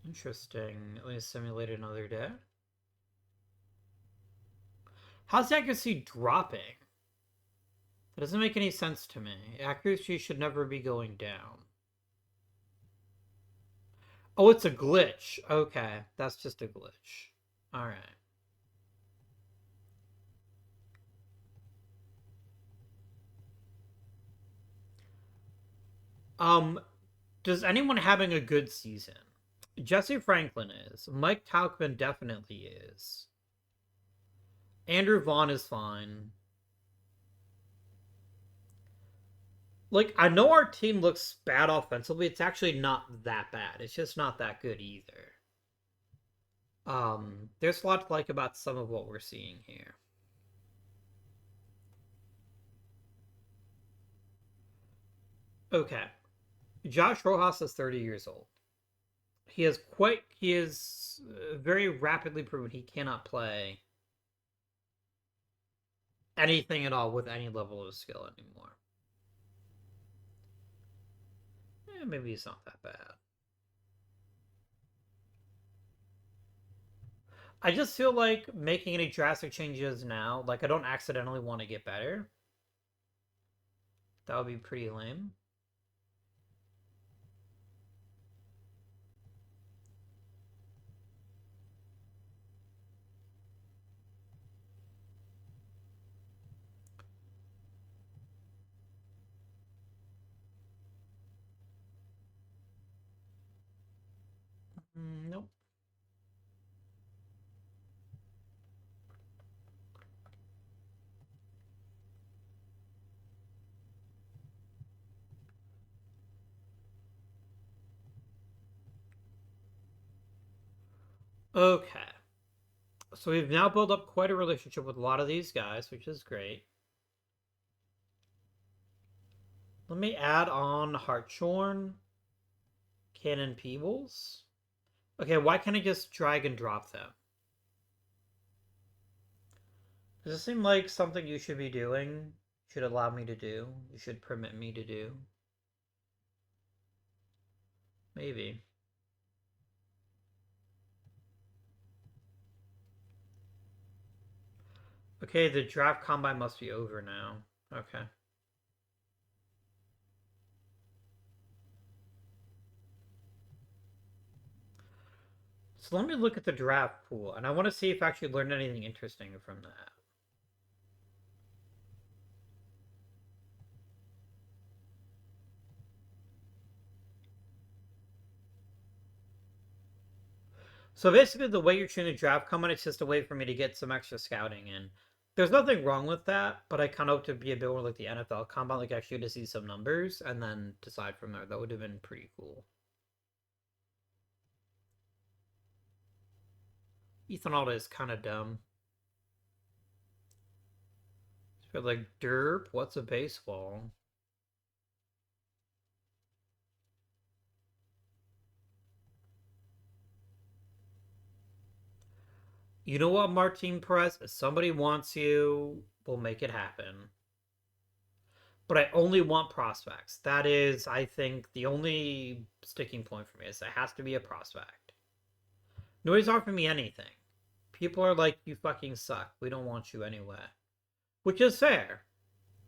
Interesting. Let me simulate another day. How's accuracy dropping? That doesn't make any sense to me. Accuracy should never be going down. Oh, it's a glitch. Okay, that's just a glitch. All right. Does anyone having a good season? Jesse Franklin is. Mike Tauchman definitely is. Andrew Vaughn is fine. Like, I know our team looks bad offensively. It's actually not that bad. It's just not that good either. There's a lot to like about some of what we're seeing here. Okay. Josh Rojas is 30 years old. He is very rapidly proven he cannot play anything at all with any level of skill anymore. Maybe he's not that bad. I just feel like making any drastic changes now, like I don't accidentally want to get better. That would be pretty lame. Nope. Okay. So we've now built up quite a relationship with a lot of these guys, which is great. Let me add on Hartshorn, Cannon Peebles. Okay, why can't I just drag and drop them? Does this seem like something you should be doing? Should allow me to do? You should permit me to do? Maybe. Okay, the draft combine must be over now. Okay. So let me look at the draft pool, and I want to see if I actually learned anything interesting from that. So basically, the way you're choosing a draft combine, it's just a way for me to get some extra scouting in. There's nothing wrong with that, but I kind of hope to be a bit more like the NFL combine, like actually to see some numbers and then decide from there. That would have been pretty cool. Ethan Alda is kind of dumb. But like, derp, what's a baseball? You know what, Martin Perez? If somebody wants you, we'll make it happen. But I only want prospects. That is, I think, the only sticking point for me is it has to be a prospect. Nobody's offering me anything. People are like, you fucking suck. We don't want you anyway. Which is fair.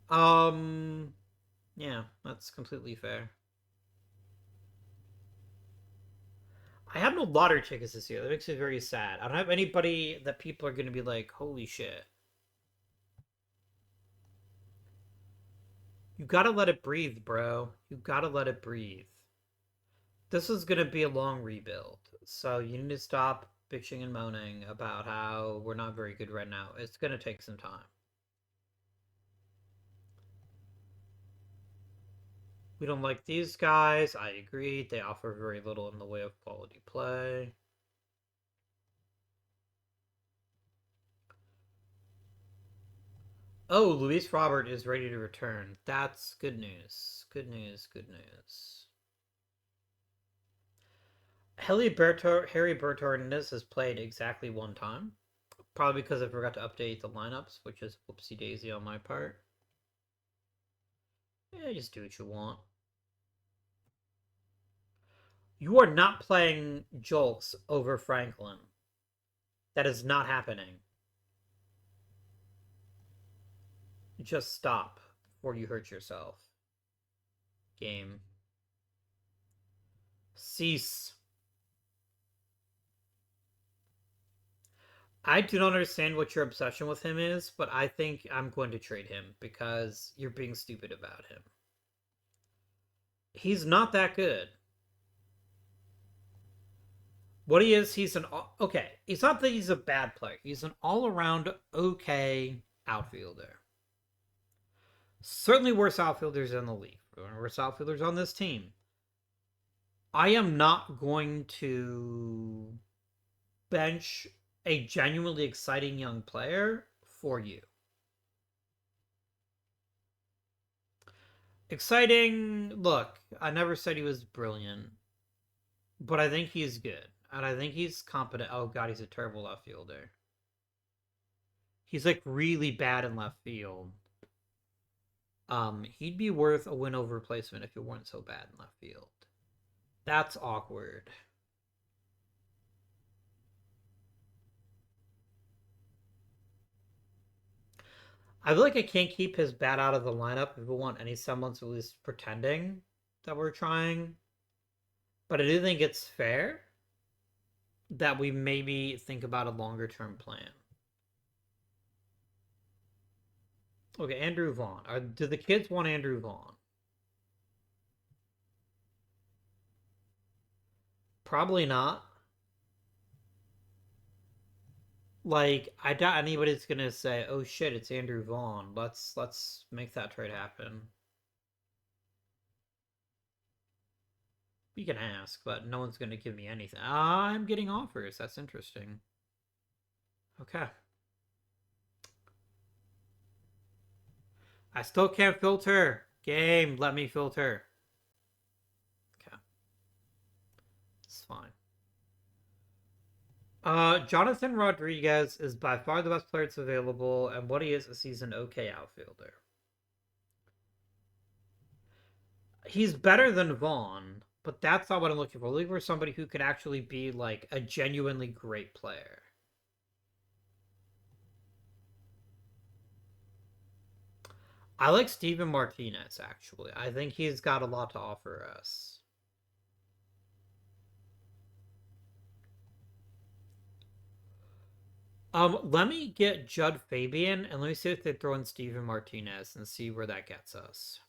Um, yeah, that's completely fair. I have no lottery tickets this year. That makes me very sad. I don't have anybody that people are going to be like, holy shit. You gotta let it breathe, bro. You gotta let it breathe. This is gonna be a long rebuild. So you need to stop bitching and moaning about how we're not very good right now. It's gonna take some time. We don't like these guys. I agree. They offer very little in the way of quality play. Oh, Luis Robert is ready to return. That's good news. Good news. Good news. Harry Bertornes has played exactly one time. Probably because I forgot to update the lineups, which is whoopsie daisy on my part. Yeah, just do what you want. You are not playing Jolks over Franklin. That is not happening. Just stop before you hurt yourself. Game. Cease. I do not understand what your obsession with him is, but I think I'm going to trade him because you're being stupid about him. He's not that good. What he is, he's an okay. It's not that he's a bad player. He's an all-around okay outfielder. Certainly worse outfielders in the league. Worse outfielders on this team. I am not going to bench a genuinely exciting young player for you. Exciting, look, I never said he was brilliant, but I think he's good. And I think he's competent. Oh, God, he's a terrible left fielder. He's like really bad in left field. He'd be worth a win over replacement if he weren't so bad in left field. That's awkward. I feel like I can't keep his bat out of the lineup if we want any semblance of at least pretending that we're trying. But I do think it's fair that we maybe think about a longer term plan. Okay, Andrew Vaughn. Do the kids want Andrew Vaughn? Probably not. Like, I doubt anybody's gonna say, "Oh shit, it's Andrew Vaughn. Let's make that trade happen." You can ask, but no one's gonna give me anything. I'm getting offers. That's interesting. Okay. I still can't filter. Game, let me filter. Okay. It's fine. Jonathan Rodriguez is by far the best player that's available, and what he is he's an okay outfielder. He's better than Vaughn, but that's not what I'm looking for. I'm looking for somebody who could actually be like a genuinely great player. I like Steven Martinez, actually. I think he's got a lot to offer us. Let me get Judd Fabian and let me see if they throw in Steven Martinez and see where that gets us.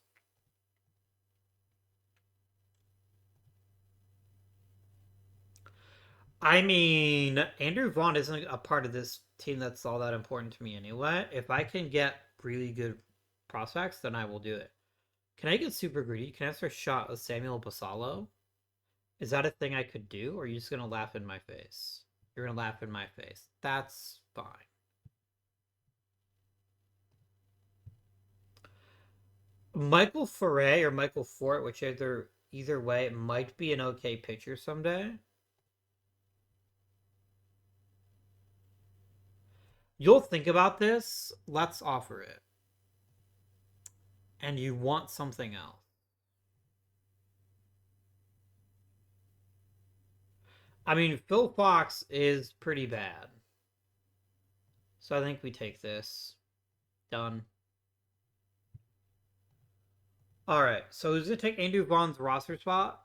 I mean, Andrew Vaughn isn't a part of this team that's all that important to me anyway. If I can get really good prospects, then I will do it. Can I get super greedy? Can I ask for a shot with Samuel Basalo? Is that a thing I could do, or are you just gonna laugh in my face? You're gonna laugh in my face. That's fine. Michael Foray or Michael Fort, either way, it might be an okay pitcher someday. You'll think about this. Let's offer it. And you want something else. I mean, Phil Fox is pretty bad. So I think we take this. Done. Alright, so who's gonna take Andrew Vaughn's roster spot?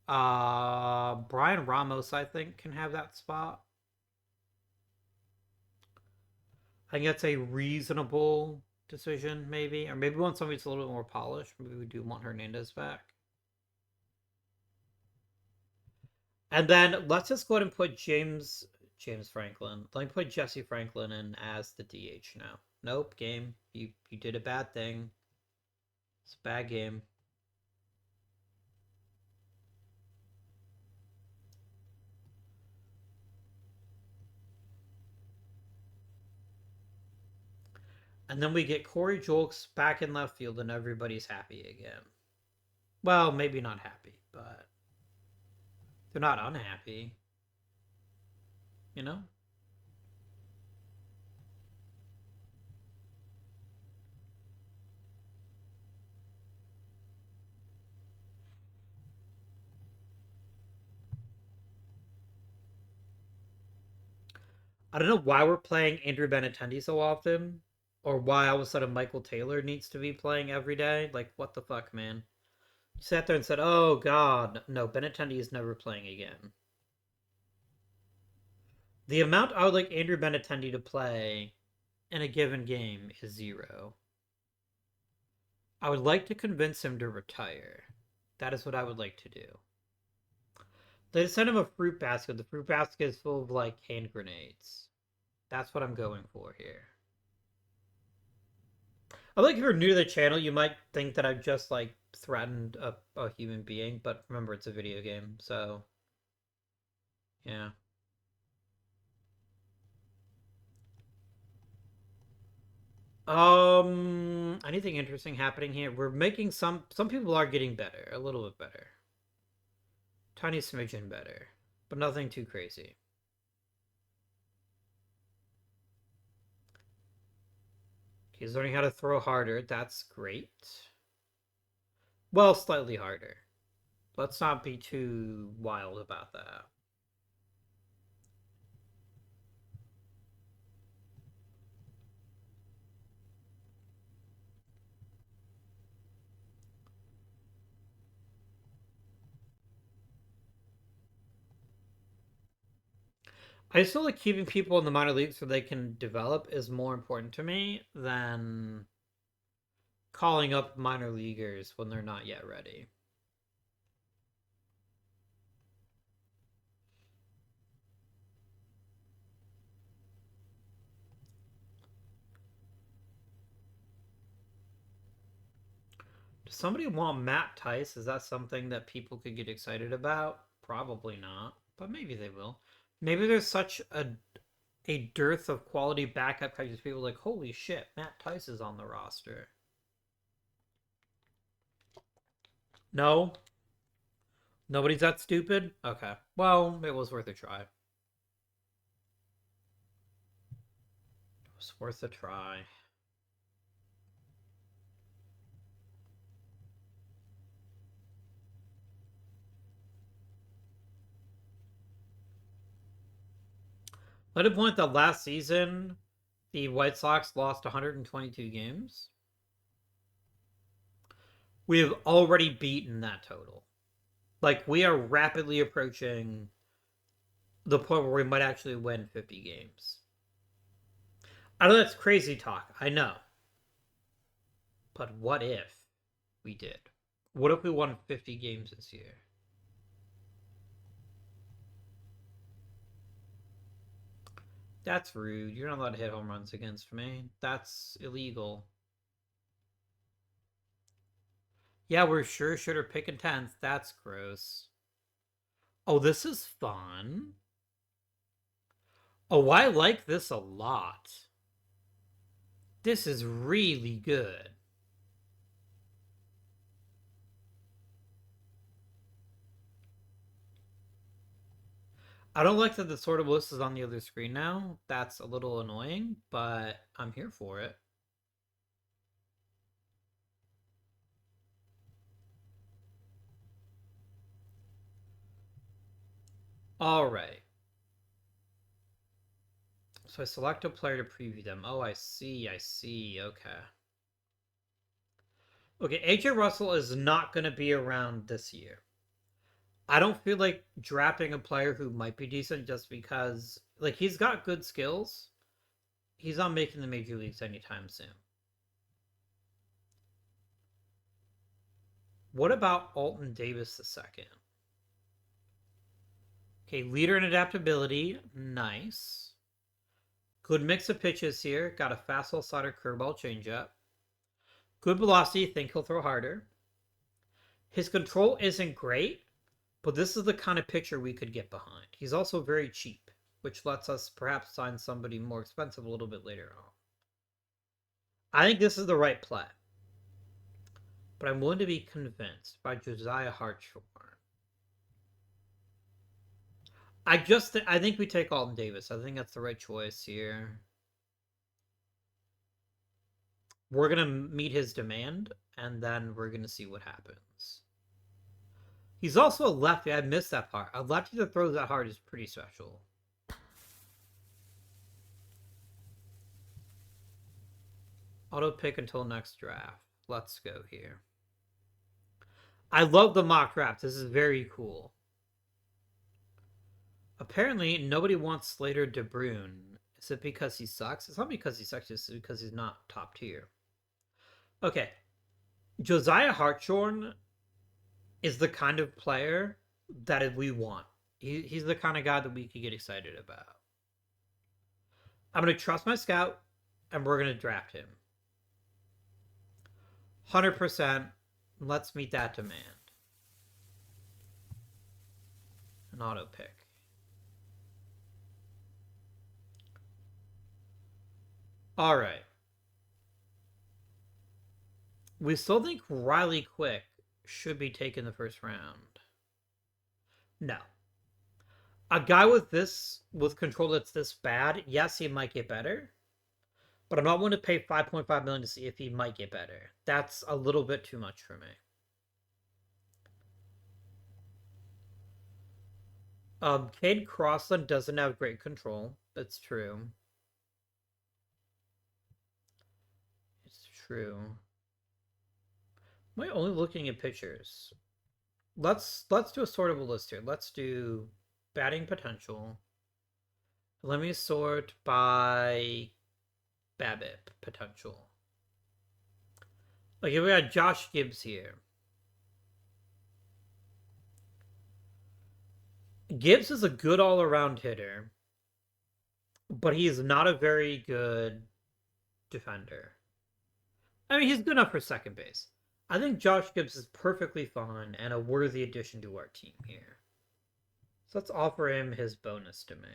Brian Ramos, I think, can have that spot. I think that's a reasonable decision, maybe. Or maybe we want somebody that's a little bit more polished. Maybe we do want Hernandez back. And then let's just go ahead and put James Franklin. Let me put Jesse Franklin in as the DH now. Nope, game. You did a bad thing. It's a bad game. And then we get Corey Julks back in left field and everybody's happy again. Well, maybe not happy, but they're not unhappy. You know? I don't know why we're playing Andrew Benintendi so often, or why all of a sudden Michael Taylor needs to be playing every day. Like, what the fuck, man? You sat there and said, oh god, no, Benintendi is never playing again. The amount I would like Andrew Benintendi to play in a given game is 0. I would like to convince him to retire. That is what I would like to do. They sent him a fruit basket. The fruit basket is full of, like, hand grenades. That's what I'm going for here. I like if you're new to the channel, you might think that I've just, like, threatened a human being, but remember, it's a video game, so... yeah. Anything interesting happening here? We're making some people are getting better, a little bit better. Tiny smidgen better, but nothing too crazy. He's learning how to throw harder. That's great. Well, slightly harder. Let's not be too wild about that. I just feel like keeping people in the minor leagues so they can develop is more important to me than calling up minor leaguers when they're not yet ready. Does somebody want Matt Tice? Is that something that people could get excited about? Probably not, but maybe they will. Maybe there's such a dearth of quality backup catchers. People like, holy shit, Matt Tice is on the roster. No, nobody's that stupid. Okay, well, it was worth a try. It was worth a try. Let it point that last season, the White Sox lost 122 games. We have already beaten that total. Like, we are rapidly approaching the point where we might actually win 50 games. I know that's crazy talk. I know. But what if we did? What if we won 50 games this year? That's rude. You're not allowed to hit home runs against me. That's illegal. Yeah, we're sure shooter picking 10th. That's gross. Oh, this is fun. Oh, I like this a lot. This is really good. I don't like that the sortable list is on the other screen now. That's a little annoying, but I'm here for it. All right. So I select a player to preview them. Oh, I see. Okay. Okay, AJ Russell is not going to be around this year. I don't feel like drafting a player who might be decent just because, like, he's got good skills. He's not making the major leagues anytime soon. What about Alton Davis II? Okay, leader in adaptability. Nice. Good mix of pitches here. Got a fastball, slider, curveball, changeup. Good velocity. Think he'll throw harder. His control isn't great, but this is the kind of pitcher we could get behind. He's also very cheap, which lets us perhaps sign somebody more expensive a little bit later on. I think this is the right play, but I'm willing to be convinced by Josiah Hartshorn. I think we take Alton Davis. I think that's the right choice here. We're gonna meet his demand, and then we're gonna see what happens. He's also a lefty. I missed that part. A lefty that throws that hard is pretty special. Auto pick until next draft. Let's go here. I love the mock draft. This is very cool. Apparently, nobody wants Slater DeBrune. Is it because he sucks? It's not because he sucks, it's because he's not top tier. Okay. Josiah Hartshorn is the kind of player that we want. He's the kind of guy that we could get excited about. I'm going to trust my scout, and we're going to draft him. 100%. Let's meet that demand. An auto pick. All right. We still think Riley Quick should be taken the first round. No. A guy with control that's this bad, yes, he might get better. But I'm not willing to pay $5.5 million to see if he might get better. That's a little bit too much for me. Cade Crossland doesn't have great control. That's true. It's true. Am I only looking at pitchers? Let's do a sortable list here. Let's do batting potential. Let me sort by BABIP potential. Okay, we got Josh Gibbs here. Gibbs is a good all-around hitter, but he's not a very good defender. I mean, he's good enough for second base. I think Josh Gibbs is perfectly fine and a worthy addition to our team here. So let's offer him his bonus demand.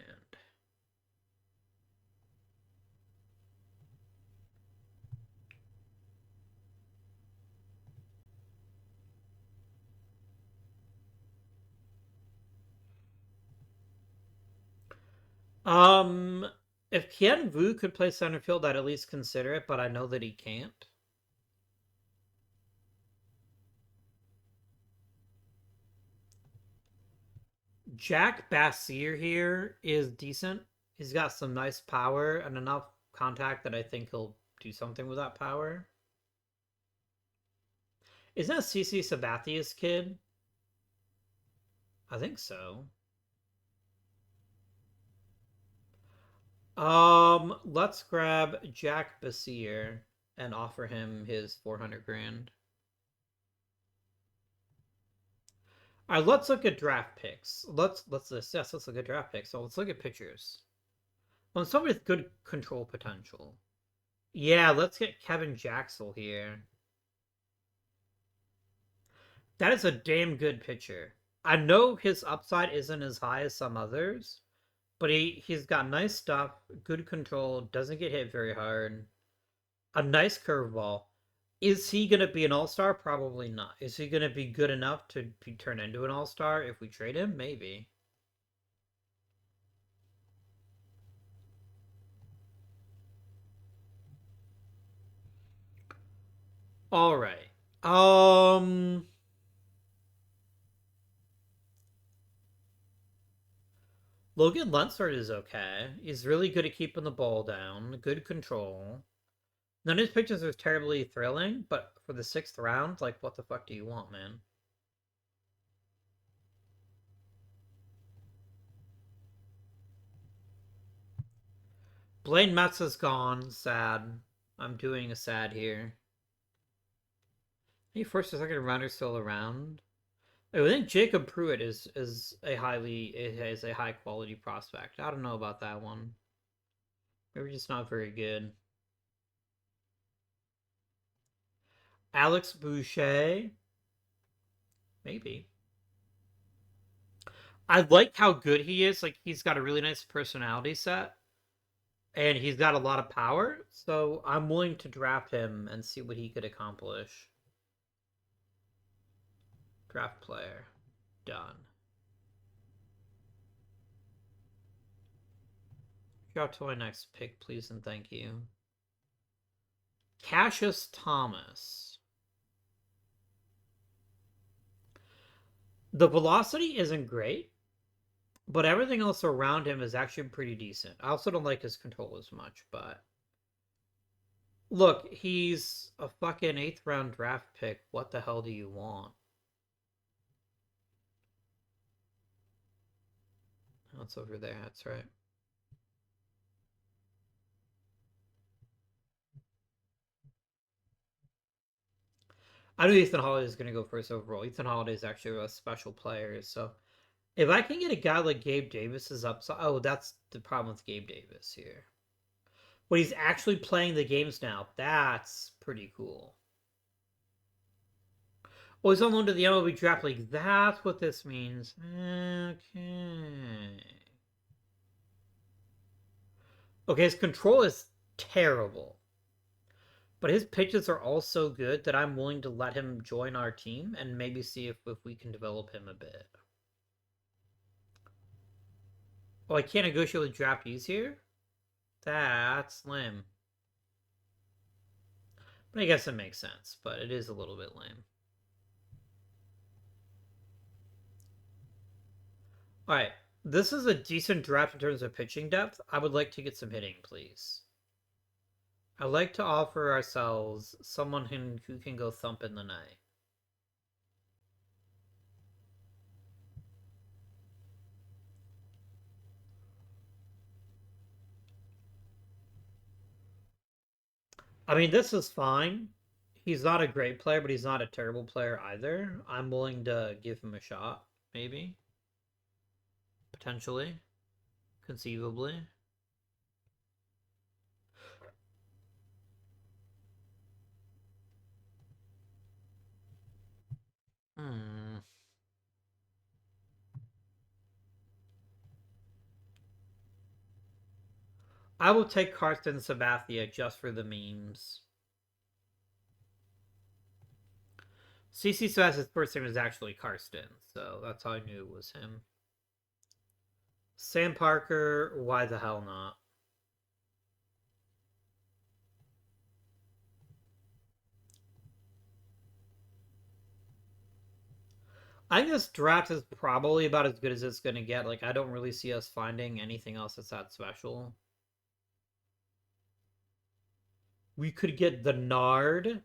If Kien Vu could play center field, I'd at least consider it, but I know that he can't. Jack Bassier here is decent. He's got some nice power and enough contact that I think he'll do something with that power. Isn't that CC Sabathia's kid? I think so. Let's grab Jack Bassier and offer him his 400 grand. All right, let's look at draft picks. Let's look at draft picks. So let's look at pitchers. Well, somebody with good control potential. Yeah, let's get Kevin Jaxel here. That is a damn good pitcher. I know his upside isn't as high as some others, but he's got nice stuff, good control, doesn't get hit very hard, a nice curveball. Is he going to be an all-star? Probably not. Is he going to be good enough to turn into an all-star if we trade him? Maybe. All right. Logan Lunsford is okay. He's really good at keeping the ball down. Good control. None of his pitches are terribly thrilling, but for the 6th round, like, what the fuck do you want, man? Blaine Metz is gone. Sad. I'm doing a sad here. Any first or second rounder still around? I think Jacob Pruitt is a high quality prospect. I don't know about that one. Maybe just not very good. Alex Boucher, maybe. I like how good he is. Like, he's got a really nice personality set, and he's got a lot of power. So I'm willing to draft him and see what he could accomplish. Draft player, done. Go to my next pick, please, and thank you. Cassius Thomas. The velocity isn't great, but everything else around him is actually pretty decent. I also don't like his control as much, but look, he's a fucking 8th round draft pick. What the hell do you want? Oh, it's over there. That's right. I knew Ethan Holiday is going to go first overall. Ethan Holiday is actually a special player, so if I can get a guy like Gabe Davis's upside, oh, that's the problem with Gabe Davis here. But he's actually playing the games now. That's pretty cool. Oh, he's on loan to the MLB Draft League. That's what this means. Okay. Okay, his control is terrible. But his pitches are all so good that I'm willing to let him join our team and maybe see if we can develop him a bit. Oh, I can't negotiate with draftees here? That's lame. But I guess it makes sense, but it is a little bit lame. Alright, this is a decent draft in terms of pitching depth. I would like to get some hitting, please. I'd like to offer ourselves someone who can go thump in the night. I mean, this is fine. He's not a great player, but he's not a terrible player either. I'm willing to give him a shot, maybe. Potentially. Conceivably. Hmm. I will take Karsten Sabathia just for the memes. CC Sabath's first name is actually Karsten, so that's how I knew it was him. Sam Parker, why the hell not? I think this draft is probably about as good as it's going to get. Like, I don't really see us finding anything else that's that special. We could get the Nard.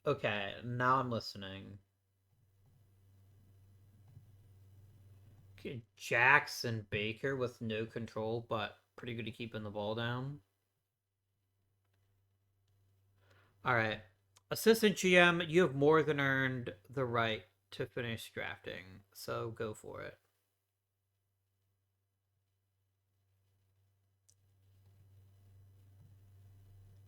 Okay, now I'm listening. Okay, Jackson Baker with no control, but pretty good at keeping the ball down. All right. Assistant GM, you have more than earned the right to finish drafting, so go for it.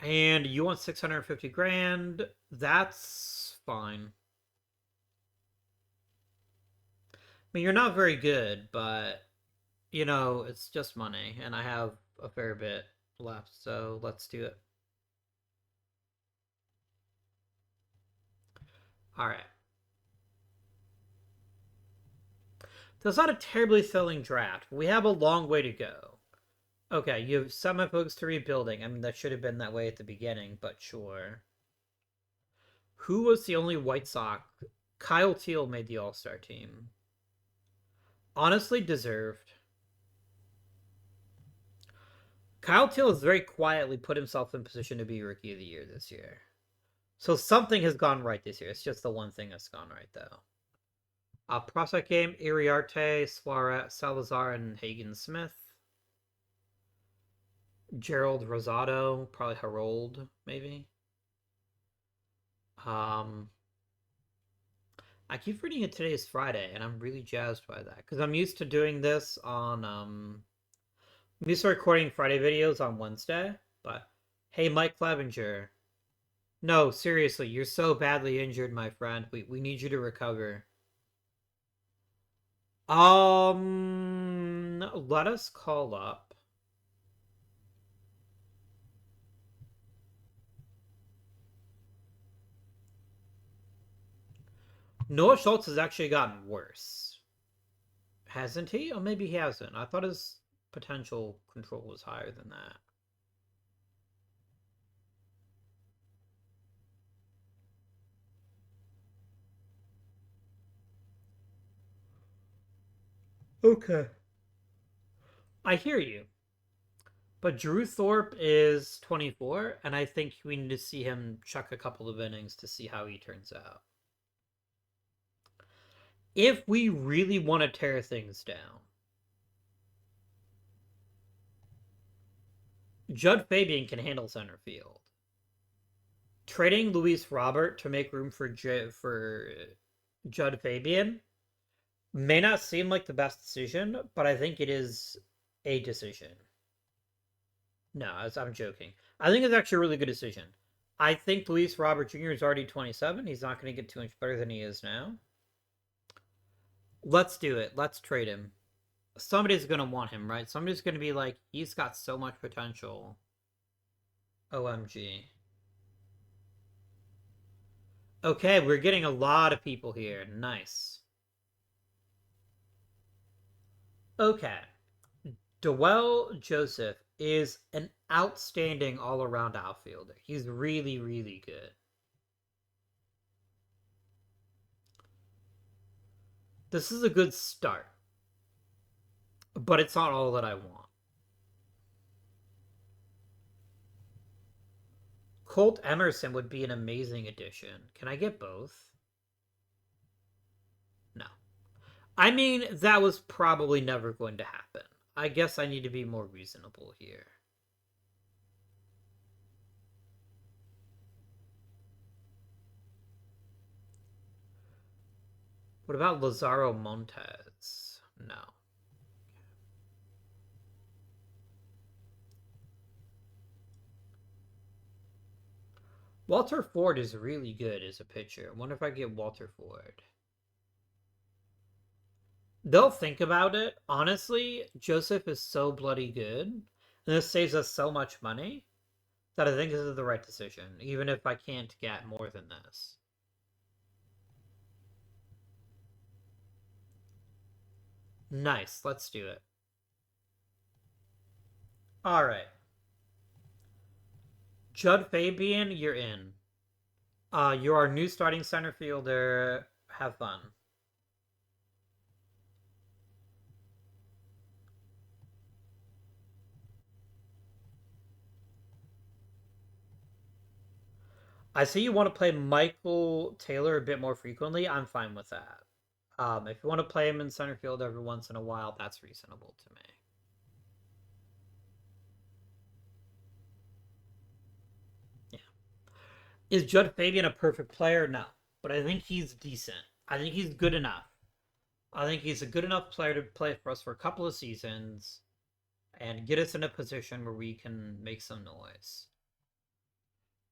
And you want 650 grand? That's fine. I mean, you're not very good, but you know, it's just money, and I have a fair bit left, so let's do it. All right. That's not a terribly thrilling draft. We have a long way to go. Okay, you have semi-focused to rebuilding. I mean, that should have been that way at the beginning, but sure. Who was the only White Sox? Kyle Teal made the All-Star team. Honestly, deserved. Kyle Teal has very quietly put himself in position to be Rookie of the Year this year. So something has gone right this year. It's just the one thing that's gone right, though. Prospect game, Iriarte, Suarez, Salazar, and Hagen Smith. Gerald Rosado, probably Harold, maybe. I keep reading it today is Friday, and I'm really jazzed by that because I'm used to doing this on I'm used to recording Friday videos on Wednesday. But hey, Mike Clevenger, no, seriously, you're so badly injured, my friend. We need you to recover. Let us call up. Noah Schultz has actually gotten worse. Hasn't he? Or maybe he hasn't. I thought his potential control was higher than that. Okay. I hear you. But Drew Thorpe is 24, and I think we need to see him chuck a couple of innings to see how he turns out. If we really want to tear things down, Judd Fabian can handle center field. Trading Luis Robert to make room for Judd Fabian may not seem like the best decision, but I think it is a decision. No, I'm joking. I think it's actually a really good decision. I think Luis Robert Jr. is already 27. He's not going to get too much better than he is now. Let's do it. Let's trade him. Somebody's going to want him, right? Somebody's going to be like, he's got so much potential. OMG. Okay, we're getting a lot of people here. Nice. Okay. Dwell Joseph is an outstanding all-around outfielder. He's really, really good. This is a good start. But it's not all that I want. Colt Emerson would be an amazing addition. Can I get both? No. I mean, that was probably never going to happen. I guess I need to be more reasonable here. What about Lazaro Montes? No. Walter Ford is really good as a pitcher. I wonder if I get Walter Ford. They'll think about it. Honestly, Joseph is so bloody good, and this saves us so much money that I think this is the right decision, even if I can't get more than this. Nice, let's do it. All right. Judd Fabian, you're in. You're our new starting center fielder. Have fun. I see you want to play Michael Taylor a bit more frequently. I'm fine with that. If you want to play him in center field every once in a while, that's reasonable to me. Yeah. Is Judd Fabian a perfect player? No. But I think he's decent. I think he's good enough. I think he's a good enough player to play for us for a couple of seasons and get us in a position where we can make some noise.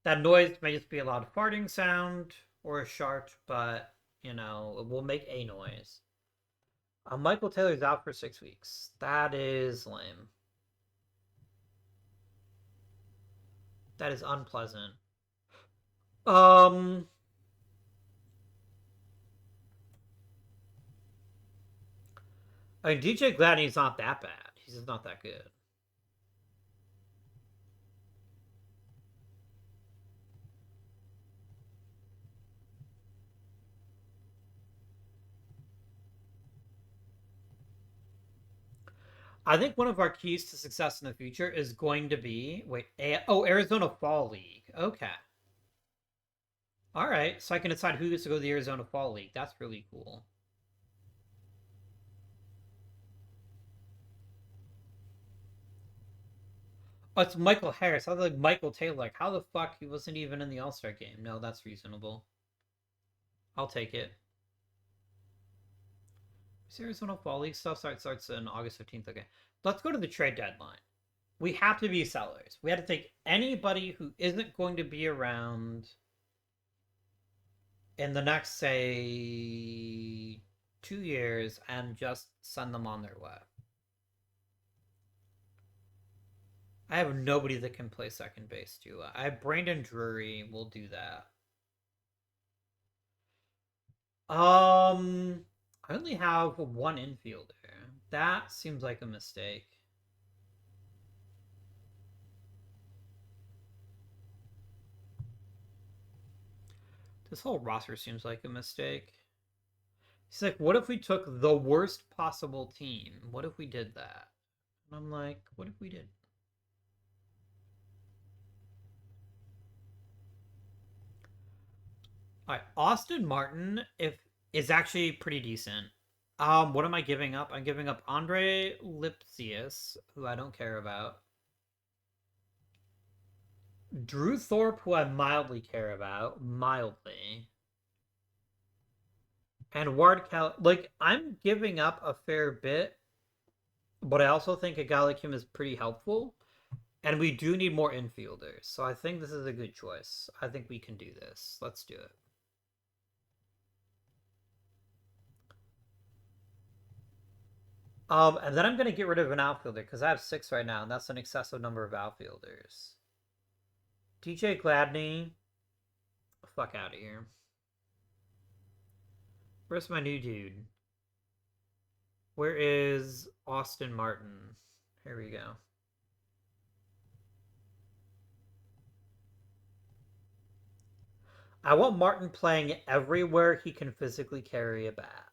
That noise may just be a loud farting sound or a shark, but, you know, it will make a noise. Michael Taylor's out for 6 weeks. That is lame. That is unpleasant. Um, I mean, DJ Gladney's not that bad. He's just not that good. I think one of our keys to success in the future is going to be Arizona Fall League. Okay. All right. So I can decide who gets to go to the Arizona Fall League. That's really cool. Oh, it's Michael Harris. I was like Michael Taylor. Like, how the fuck he wasn't even in the All Star game? No, that's reasonable. I'll take it. Arizona Fall League stuff starts on August 15th. Okay. Let's go to the trade deadline. We have to be sellers. We have to take anybody who isn't going to be around in the next, say, 2 years and just send them on their way. I have nobody that can play second base, too. I have Brandon Drury. We'll do that. I only have one infielder. That seems like a mistake. This whole roster seems like a mistake. He's like, what if we took the worst possible team? What if we did that? And I'm like, what if we did? All right, Austin Martin if is actually pretty decent. What am I giving up? I'm giving up Andre Lipsius, who I don't care about. Drew Thorpe, who I mildly care about, mildly. And Ward Cal, like I'm giving up a fair bit, but I also think a guy like him is pretty helpful. And we do need more infielders, so I think this is a good choice. I think we can do this. Let's do it. And then I'm gonna get rid of an outfielder because I have 6 right now, and that's an excessive number of outfielders. DJ Gladney, fuck out of here. Where's my new dude? Where is Austin Martin? Here we go. I want Martin playing everywhere he can physically carry a bat.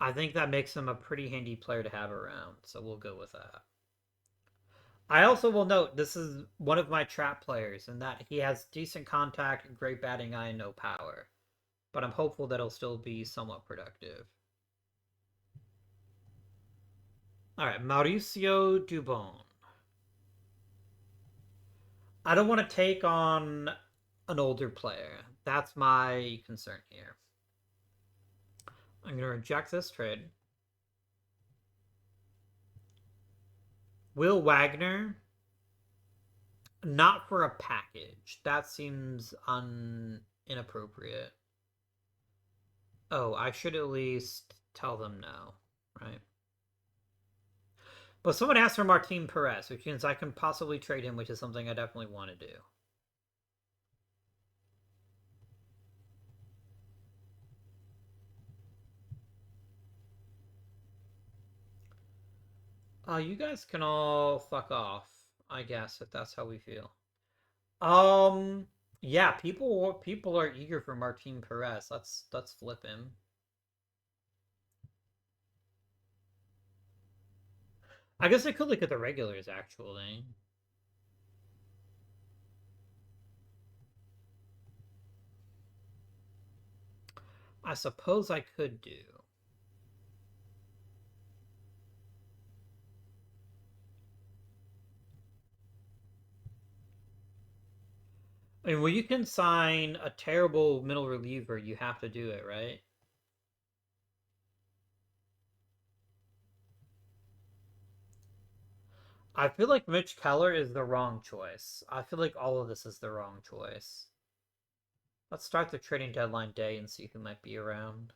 I think that makes him a pretty handy player to have around, so we'll go with that. I also will note this is one of my trap players in that he has decent contact, great batting eye, and no power. But I'm hopeful that he'll still be somewhat productive. All right, Mauricio Dubon. I don't want to take on an older player. That's my concern here. I'm going to reject this trade. Will Wagner, not for a package. That seems inappropriate. Oh, I should at least tell them no, right? But someone asked for Martin Perez, which means I can possibly trade him, which is something I definitely want to do. You guys can all fuck off, I guess, if that's how we feel. Um, yeah, people are eager for Martin Perez. Let's flip him. I guess I could look at the regulars actually. I suppose I could do. I mean, well, you can sign a terrible middle reliever. You have to do it, right? I feel like Mitch Keller is the wrong choice. I feel like all of this is the wrong choice. Let's start the trading deadline day and see who might be around.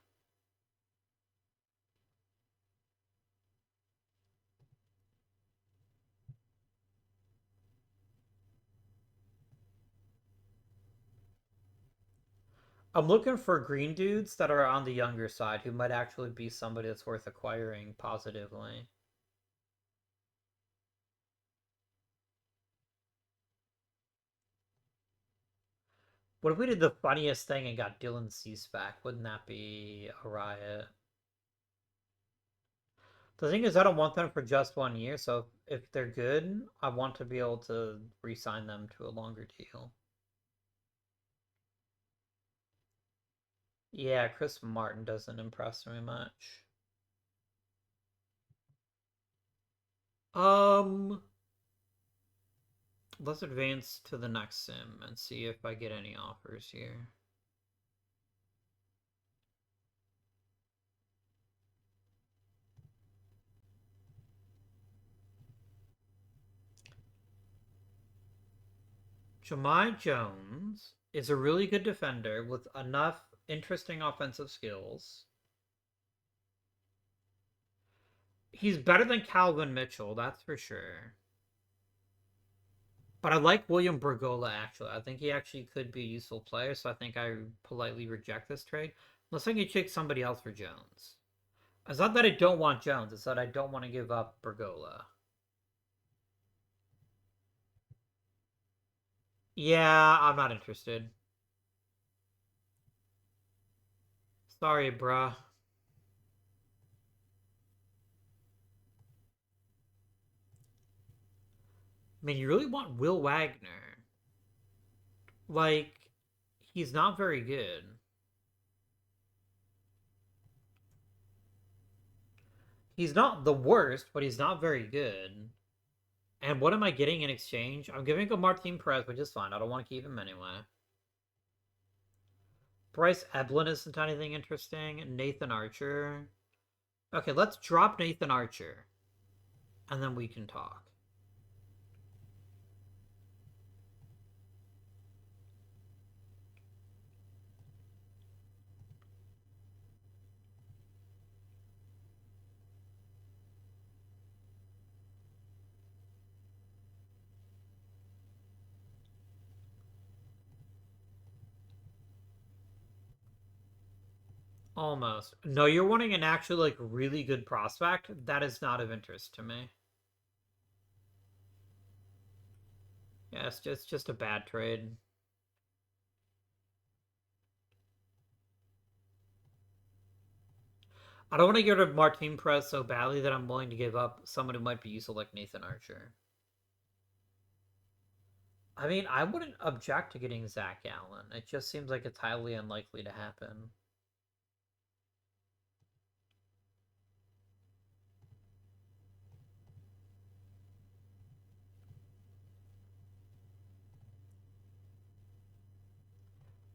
I'm looking for green dudes that are on the younger side who might actually be somebody that's worth acquiring positively. What if we did the funniest thing and got Dylan Cease back? Wouldn't that be a riot? The thing is, I don't want them for just 1 year, so if they're good, I want to be able to re-sign them to a longer deal. Yeah, Chris Martin doesn't impress me much. Um, let's advance to the next sim and see if I get any offers here. Jahmai Jones is a really good defender with enough interesting offensive skills. He's better than Calvin Mitchell, that's for sure. But I like William Bergola, actually. I think he actually could be a useful player, so I think I politely reject this trade. Unless I can take somebody else for Jones. It's not that I don't want Jones, it's that I don't want to give up Bergola. Yeah, I'm not interested. Sorry, bruh. I mean, you really want Will Wagner. Like, he's not very good. He's not the worst, but he's not very good. And what am I getting in exchange? I'm giving a Martin Perez, which is fine. I don't want to keep him anyway. Bryce Eblin isn't anything interesting. Nathan Archer. Okay, let's drop Nathan Archer. And then we can talk. Almost. No, you're wanting an actually like really good prospect. That is not of interest to me. Yeah, it's just a bad trade. I don't want to get rid of Martin Perez so badly that I'm willing to give up someone who might be useful like Nathan Archer. I mean, I wouldn't object to getting Zach Allen. It just seems like it's highly unlikely to happen.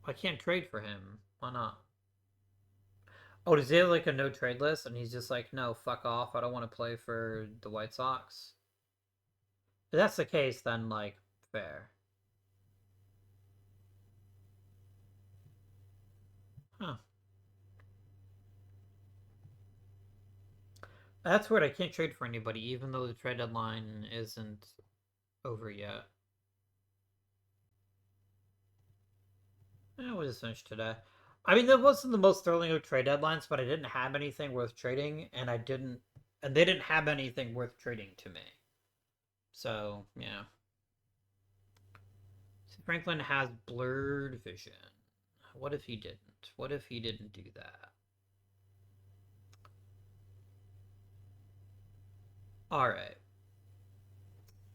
I can't trade for him. Why not? Oh, does he have like a no trade list and he's just like, no, fuck off. I don't want to play for the White Sox? If that's the case, then like, fair. Huh. That's weird. I can't trade for anybody, even though the trade deadline isn't over yet. We'll just finish today. I mean, that wasn't the most thrilling of trade deadlines, but I didn't have anything worth trading, and they didn't have anything worth trading to me. So, yeah. Franklin has blurred vision. What if he didn't? What if he didn't do that? All right.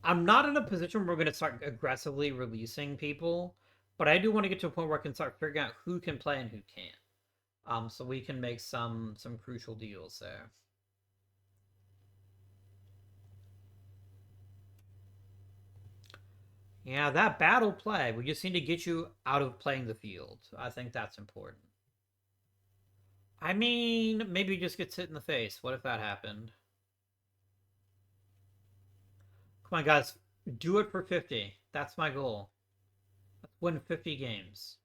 I'm not in a position where we're going to start aggressively releasing people, but I do want to get to a point where I can start figuring out who can play and who can't. So we can make some crucial deals there. Yeah, that battle play. We just need to get you out of playing the field. I think that's important. I mean, maybe you just get hit in the face. What if that happened? Come on, guys. Do it for 50. That's my goal. Let's win 50 games.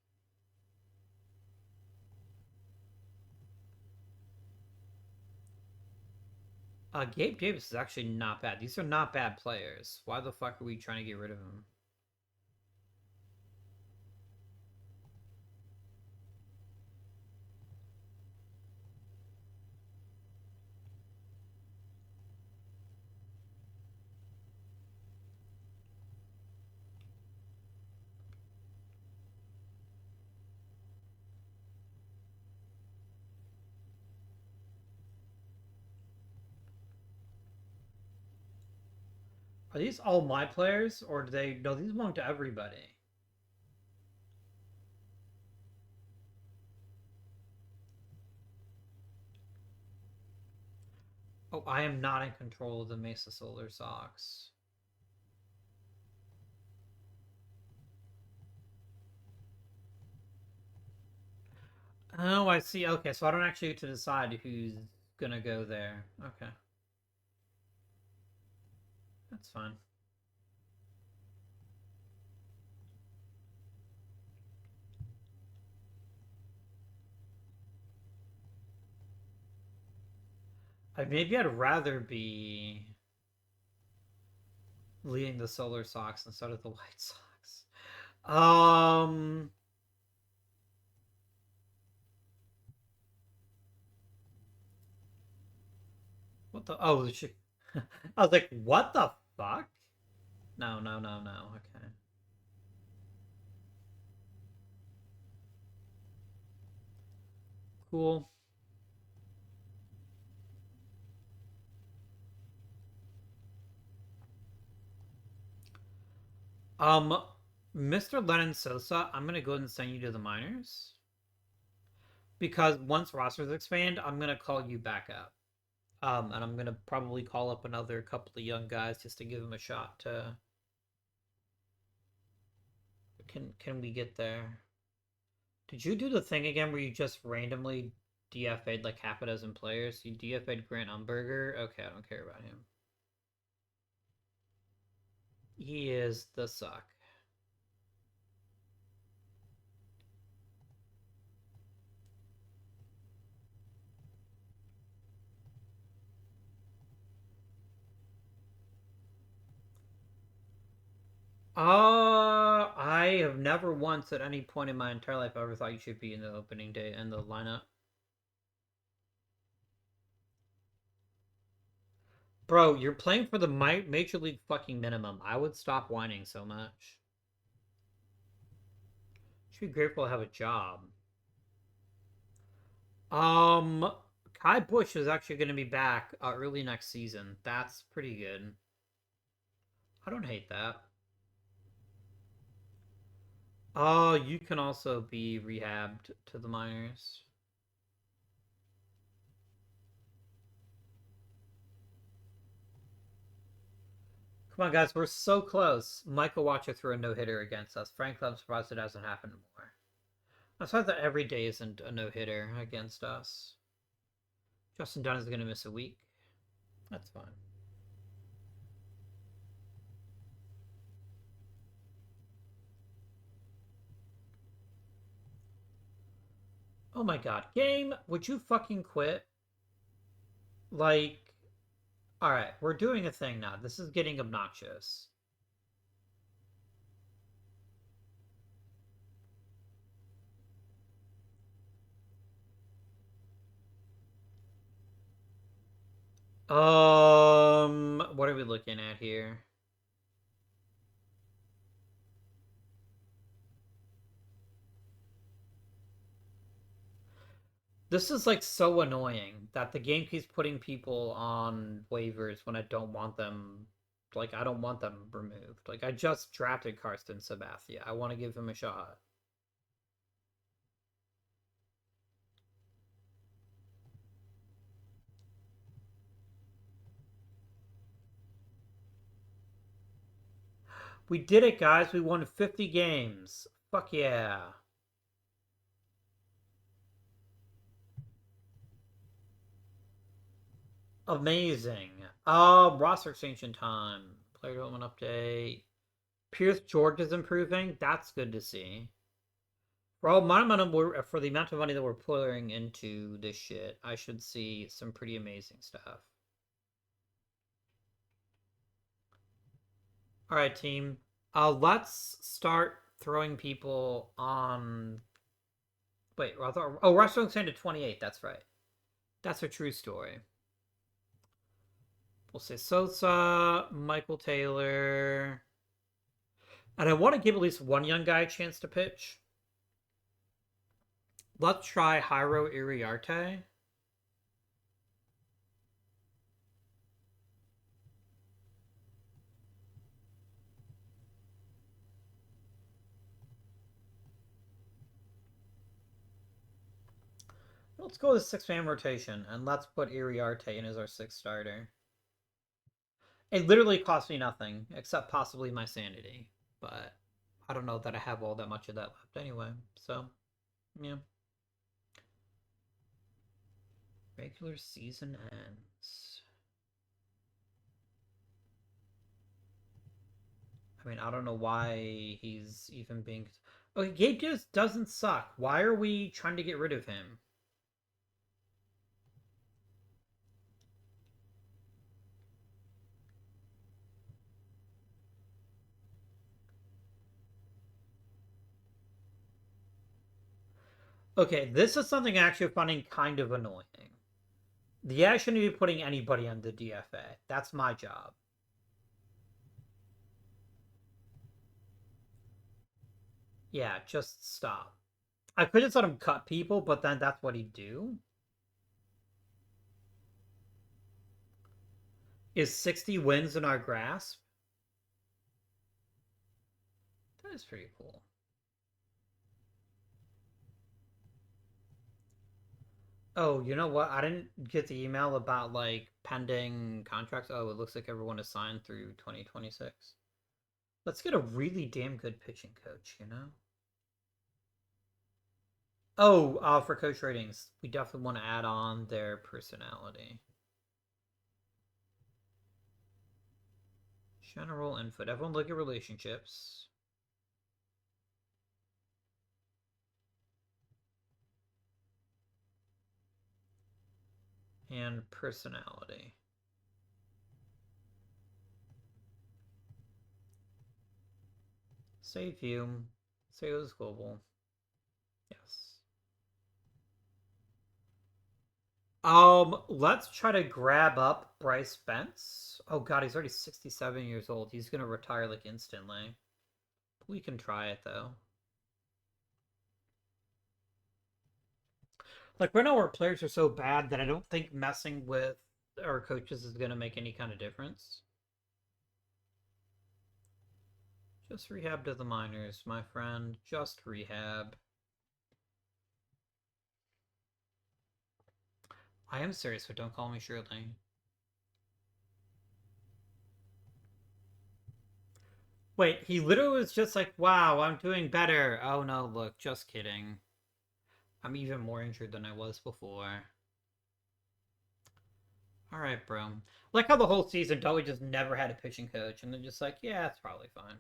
Gabe Davis is actually not bad. These are not bad players. Why the fuck are we trying to get rid of him? Are these all my players, or do they? No, these belong to everybody. Oh, I am not in control of the Mesa Solar Sox. Oh, I see. Okay, so I don't actually get to decide who's gonna go there. Okay, that's fine. Maybe I'd rather be leading the Solar Sox instead of the White Sox. Um, what the? Oh, I was like, what the fuck? No, no, no, no. Okay. Cool. Um, Mr. Lennon Sosa, I'm gonna go ahead and send you to the minors because once rosters expand, I'm gonna call you back up. And I'm gonna probably call up another couple of young guys just to give them a shot to. Can we get there? Did you do the thing again where you just randomly DFA'd like half a dozen players? You DFA'd Grant Umberger? Okay, I don't care about him. He is the suck. I have never once at any point in my entire life ever thought you should be in the opening day in the lineup. Bro, you're playing for the major league fucking minimum. I would stop whining so much. Should be grateful to have a job. Um, Kai Bush is actually going to be back early next season. That's pretty good. I don't hate that. Oh, you can also be rehabbed to the minors. Come on, guys, we're so close. Michael Watcher threw a no-hitter against us. Frankly, I'm surprised it hasn't happened more. I'm surprised that every day isn't a no-hitter against us. Justin Dunn is going to miss a week. That's fine. Oh my god. Game, would you fucking quit? Like, alright, we're doing a thing now. This is getting obnoxious. What are we looking at here? This is like so annoying that the game keeps putting people on waivers when I don't want them. Like, I don't want them removed. Like, I just drafted Karsten Sabathia. I want to give him a shot. We did it, guys. We won 50 games. Fuck yeah. Amazing. Roster extension time. Player development update. Pierce George is improving. That's good to see. For all my money, for the amount of money that we're pouring into this shit, I should see some pretty amazing stuff. All right, team. Let's start throwing people on. Wait, I thought. Oh, Russell extended 28. That's right. That's a true story. We'll say Sosa, Michael Taylor, and I want to give at least one young guy a chance to pitch. Let's try Jairo Iriarte. let's go with 6-man rotation, and let's put Iriarte in as our 6th starter. It literally cost me nothing, except possibly my sanity. But I don't know that I have all that much of that left anyway. So, yeah. Regular season ends. I mean, I don't know why he's even being... Okay, Gabe just doesn't suck. Why are we trying to get rid of him? Okay, this is something I actually finding kind of annoying. The I shouldn't be putting anybody on the DFA. That's my job. Yeah, just stop. I could just let him cut people, but then that's what he'd do. Is 60 wins in our grasp? That is pretty cool. Oh, you know what? I didn't get the email about like pending contracts. Oh, it looks like everyone is signed through 2026. Let's get a really damn good pitching coach, you know? Oh, for coach ratings, we definitely want to add on their personality. General input. Everyone look at relationships. And personality. Save view. Save as global. Yes. Let's try to grab up Bryce Spence. Oh god, he's already 67 years old. He's gonna retire like instantly. We can try it though. Like right now our players are so bad that I don't think messing with our coaches is gonna make any kind of difference. Just rehab to the minors, my friend. Just rehab. I am serious, but don't call me Shirley. Wait, he literally was just like, wow, I'm doing better. Oh no, look, just kidding. I'm even more injured than I was before. Alright, bro. Like how the whole season, Dolly just never had a pitching coach, and they're just like, yeah, it's probably fine.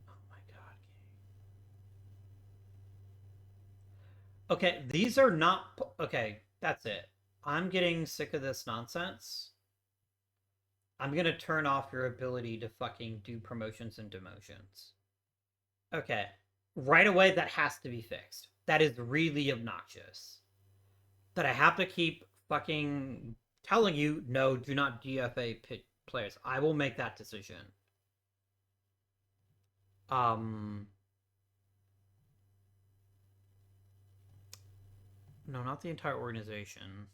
Oh my god. Okay, these are not... Okay, that's it. I'm getting sick of this nonsense. I'm gonna turn off your ability to fucking do promotions and demotions. Okay. Right away, that has to be fixed. That is really obnoxious. That I have to keep fucking telling you, no, do not DFA players. I will make that decision. Um, no, not the entire organization.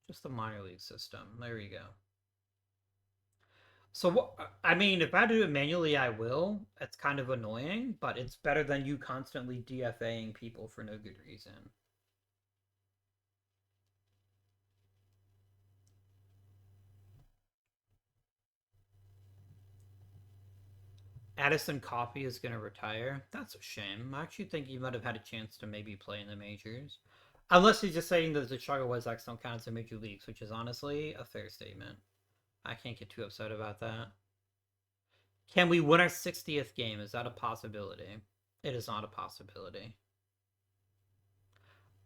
Just the minor league system. There you go. So what? I mean, if I do it manually, I will. It's kind of annoying, but it's better than you constantly DFAing people for no good reason. Addison Coffey is going to retire. That's a shame. I actually think he might have had a chance to maybe play in the majors. Unless he's just saying that the Chicago White Sox don't count as the major leagues, which is honestly a fair statement. I can't get too upset about that. Can we win our 60th game? Is that a possibility? It is not a possibility.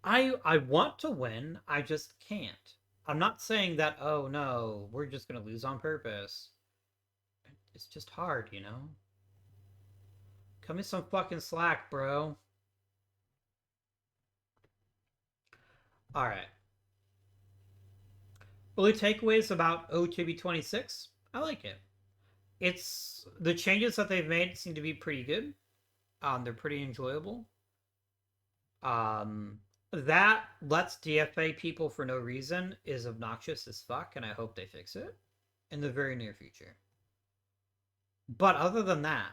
I want to win. I just can't. I'm not saying that, oh no, we're just going to lose on purpose. It's just hard, you know? Cut me some fucking slack, bro. Alright. Early takeaways about OOTP 26. I like it. It's the changes that they've made seem to be pretty good. They're pretty enjoyable. That lets DFA people for no reason is obnoxious as fuck, and I hope they fix it. in the very near future. But other than that,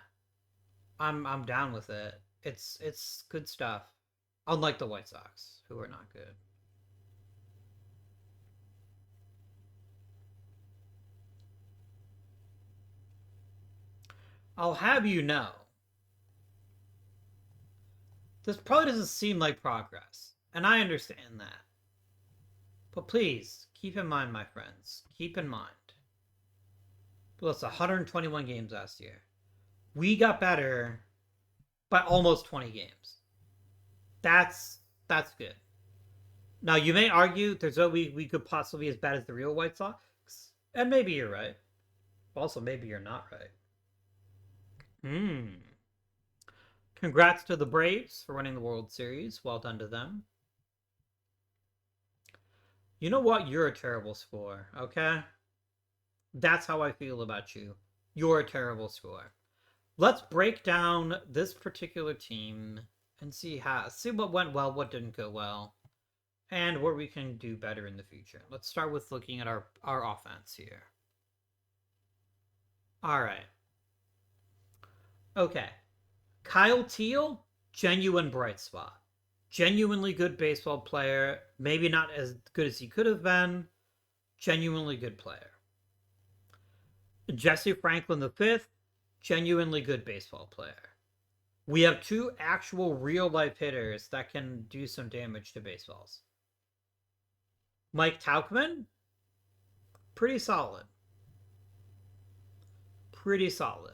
I'm down with it. It's good stuff. Unlike the White Sox, who are not good. I'll have you know, this probably doesn't seem like progress, and I understand that. But please, keep in mind, my friends, keep in mind. Well, it's 121 games last year. We got better by almost 20 games. That's good. Now you may argue there's no we could possibly be as bad as the real White Sox, and maybe you're right. Also, maybe you're not right. Hmm. Congrats to the Braves for winning the World Series. Well done to them. You know what? You're a terrible score, okay? That's how I feel about you. You're a terrible score. Let's break down this particular team and see what went well, what didn't go well, and what we can do better in the future. Let's start with looking at our offense here. All right. Okay. Kyle Teal, genuine bright spot. Genuinely good baseball player. Maybe not as good as he could have been. Genuinely good player. Jesse Franklin V, genuinely good baseball player. We have two actual real life hitters that can do some damage to baseballs. Mike Tauchman, pretty solid. Pretty solid.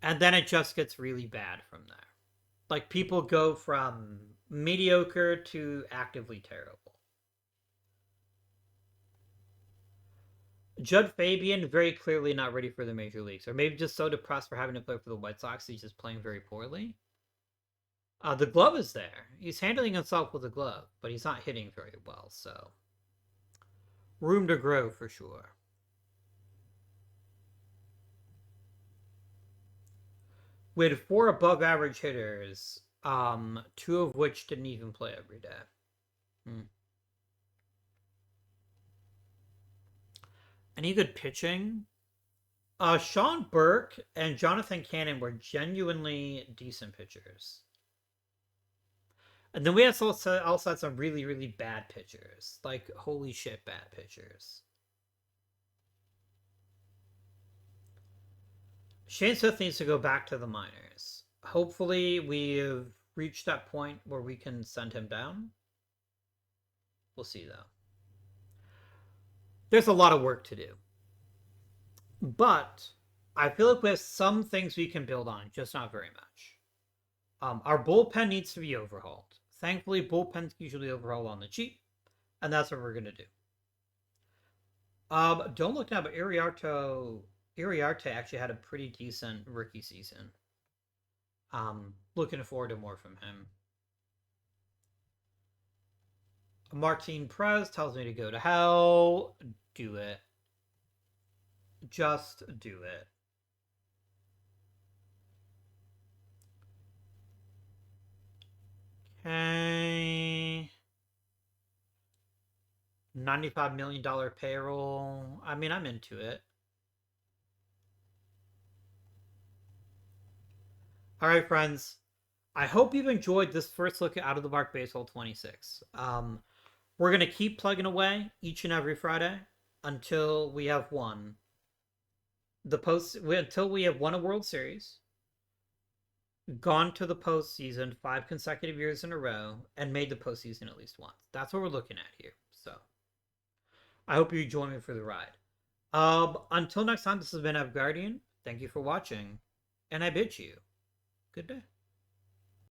And then it just gets really bad from there. Like people go from mediocre to actively terrible. Judd Fabian, very clearly not ready for the major leagues, or maybe just so depressed for having to play for the White Sox, he's just playing very poorly. The glove is there. He's handling himself with a glove, but he's not hitting very well, so room to grow for sure. We had 4 above average hitters, 2 of which didn't even play every day. Any good pitching? Sean Burke and Jonathan Cannon were genuinely decent pitchers. And then we also had some really, really bad pitchers. Like, holy shit, bad pitchers. Shane Smith needs to go back to the minors. Hopefully, we've reached that point where we can send him down. We'll see, though. There's a lot of work to do. But I feel like we have some things we can build on, just not very much. Our bullpen needs to be overhauled. Thankfully, bullpens usually overhaul on the cheap, and that's what we're going to do. Don't look now, but Iriarte actually had a pretty decent rookie season. Looking forward to more from him. Martin Perez tells me to go to hell. Do it. Just do it. Okay. $95 million payroll. I mean, I'm into it. All right, friends. I hope you've enjoyed this first look at Out of the Park Baseball 26. We're going to keep plugging away each and every Friday until we have won until we have won a World Series, gone to the postseason 5 consecutive years in a row, and made the postseason at least once. That's what we're looking at here. So I hope you join me for the ride. Until next time, this has been Guardian. Thank you for watching, and I bid you good day.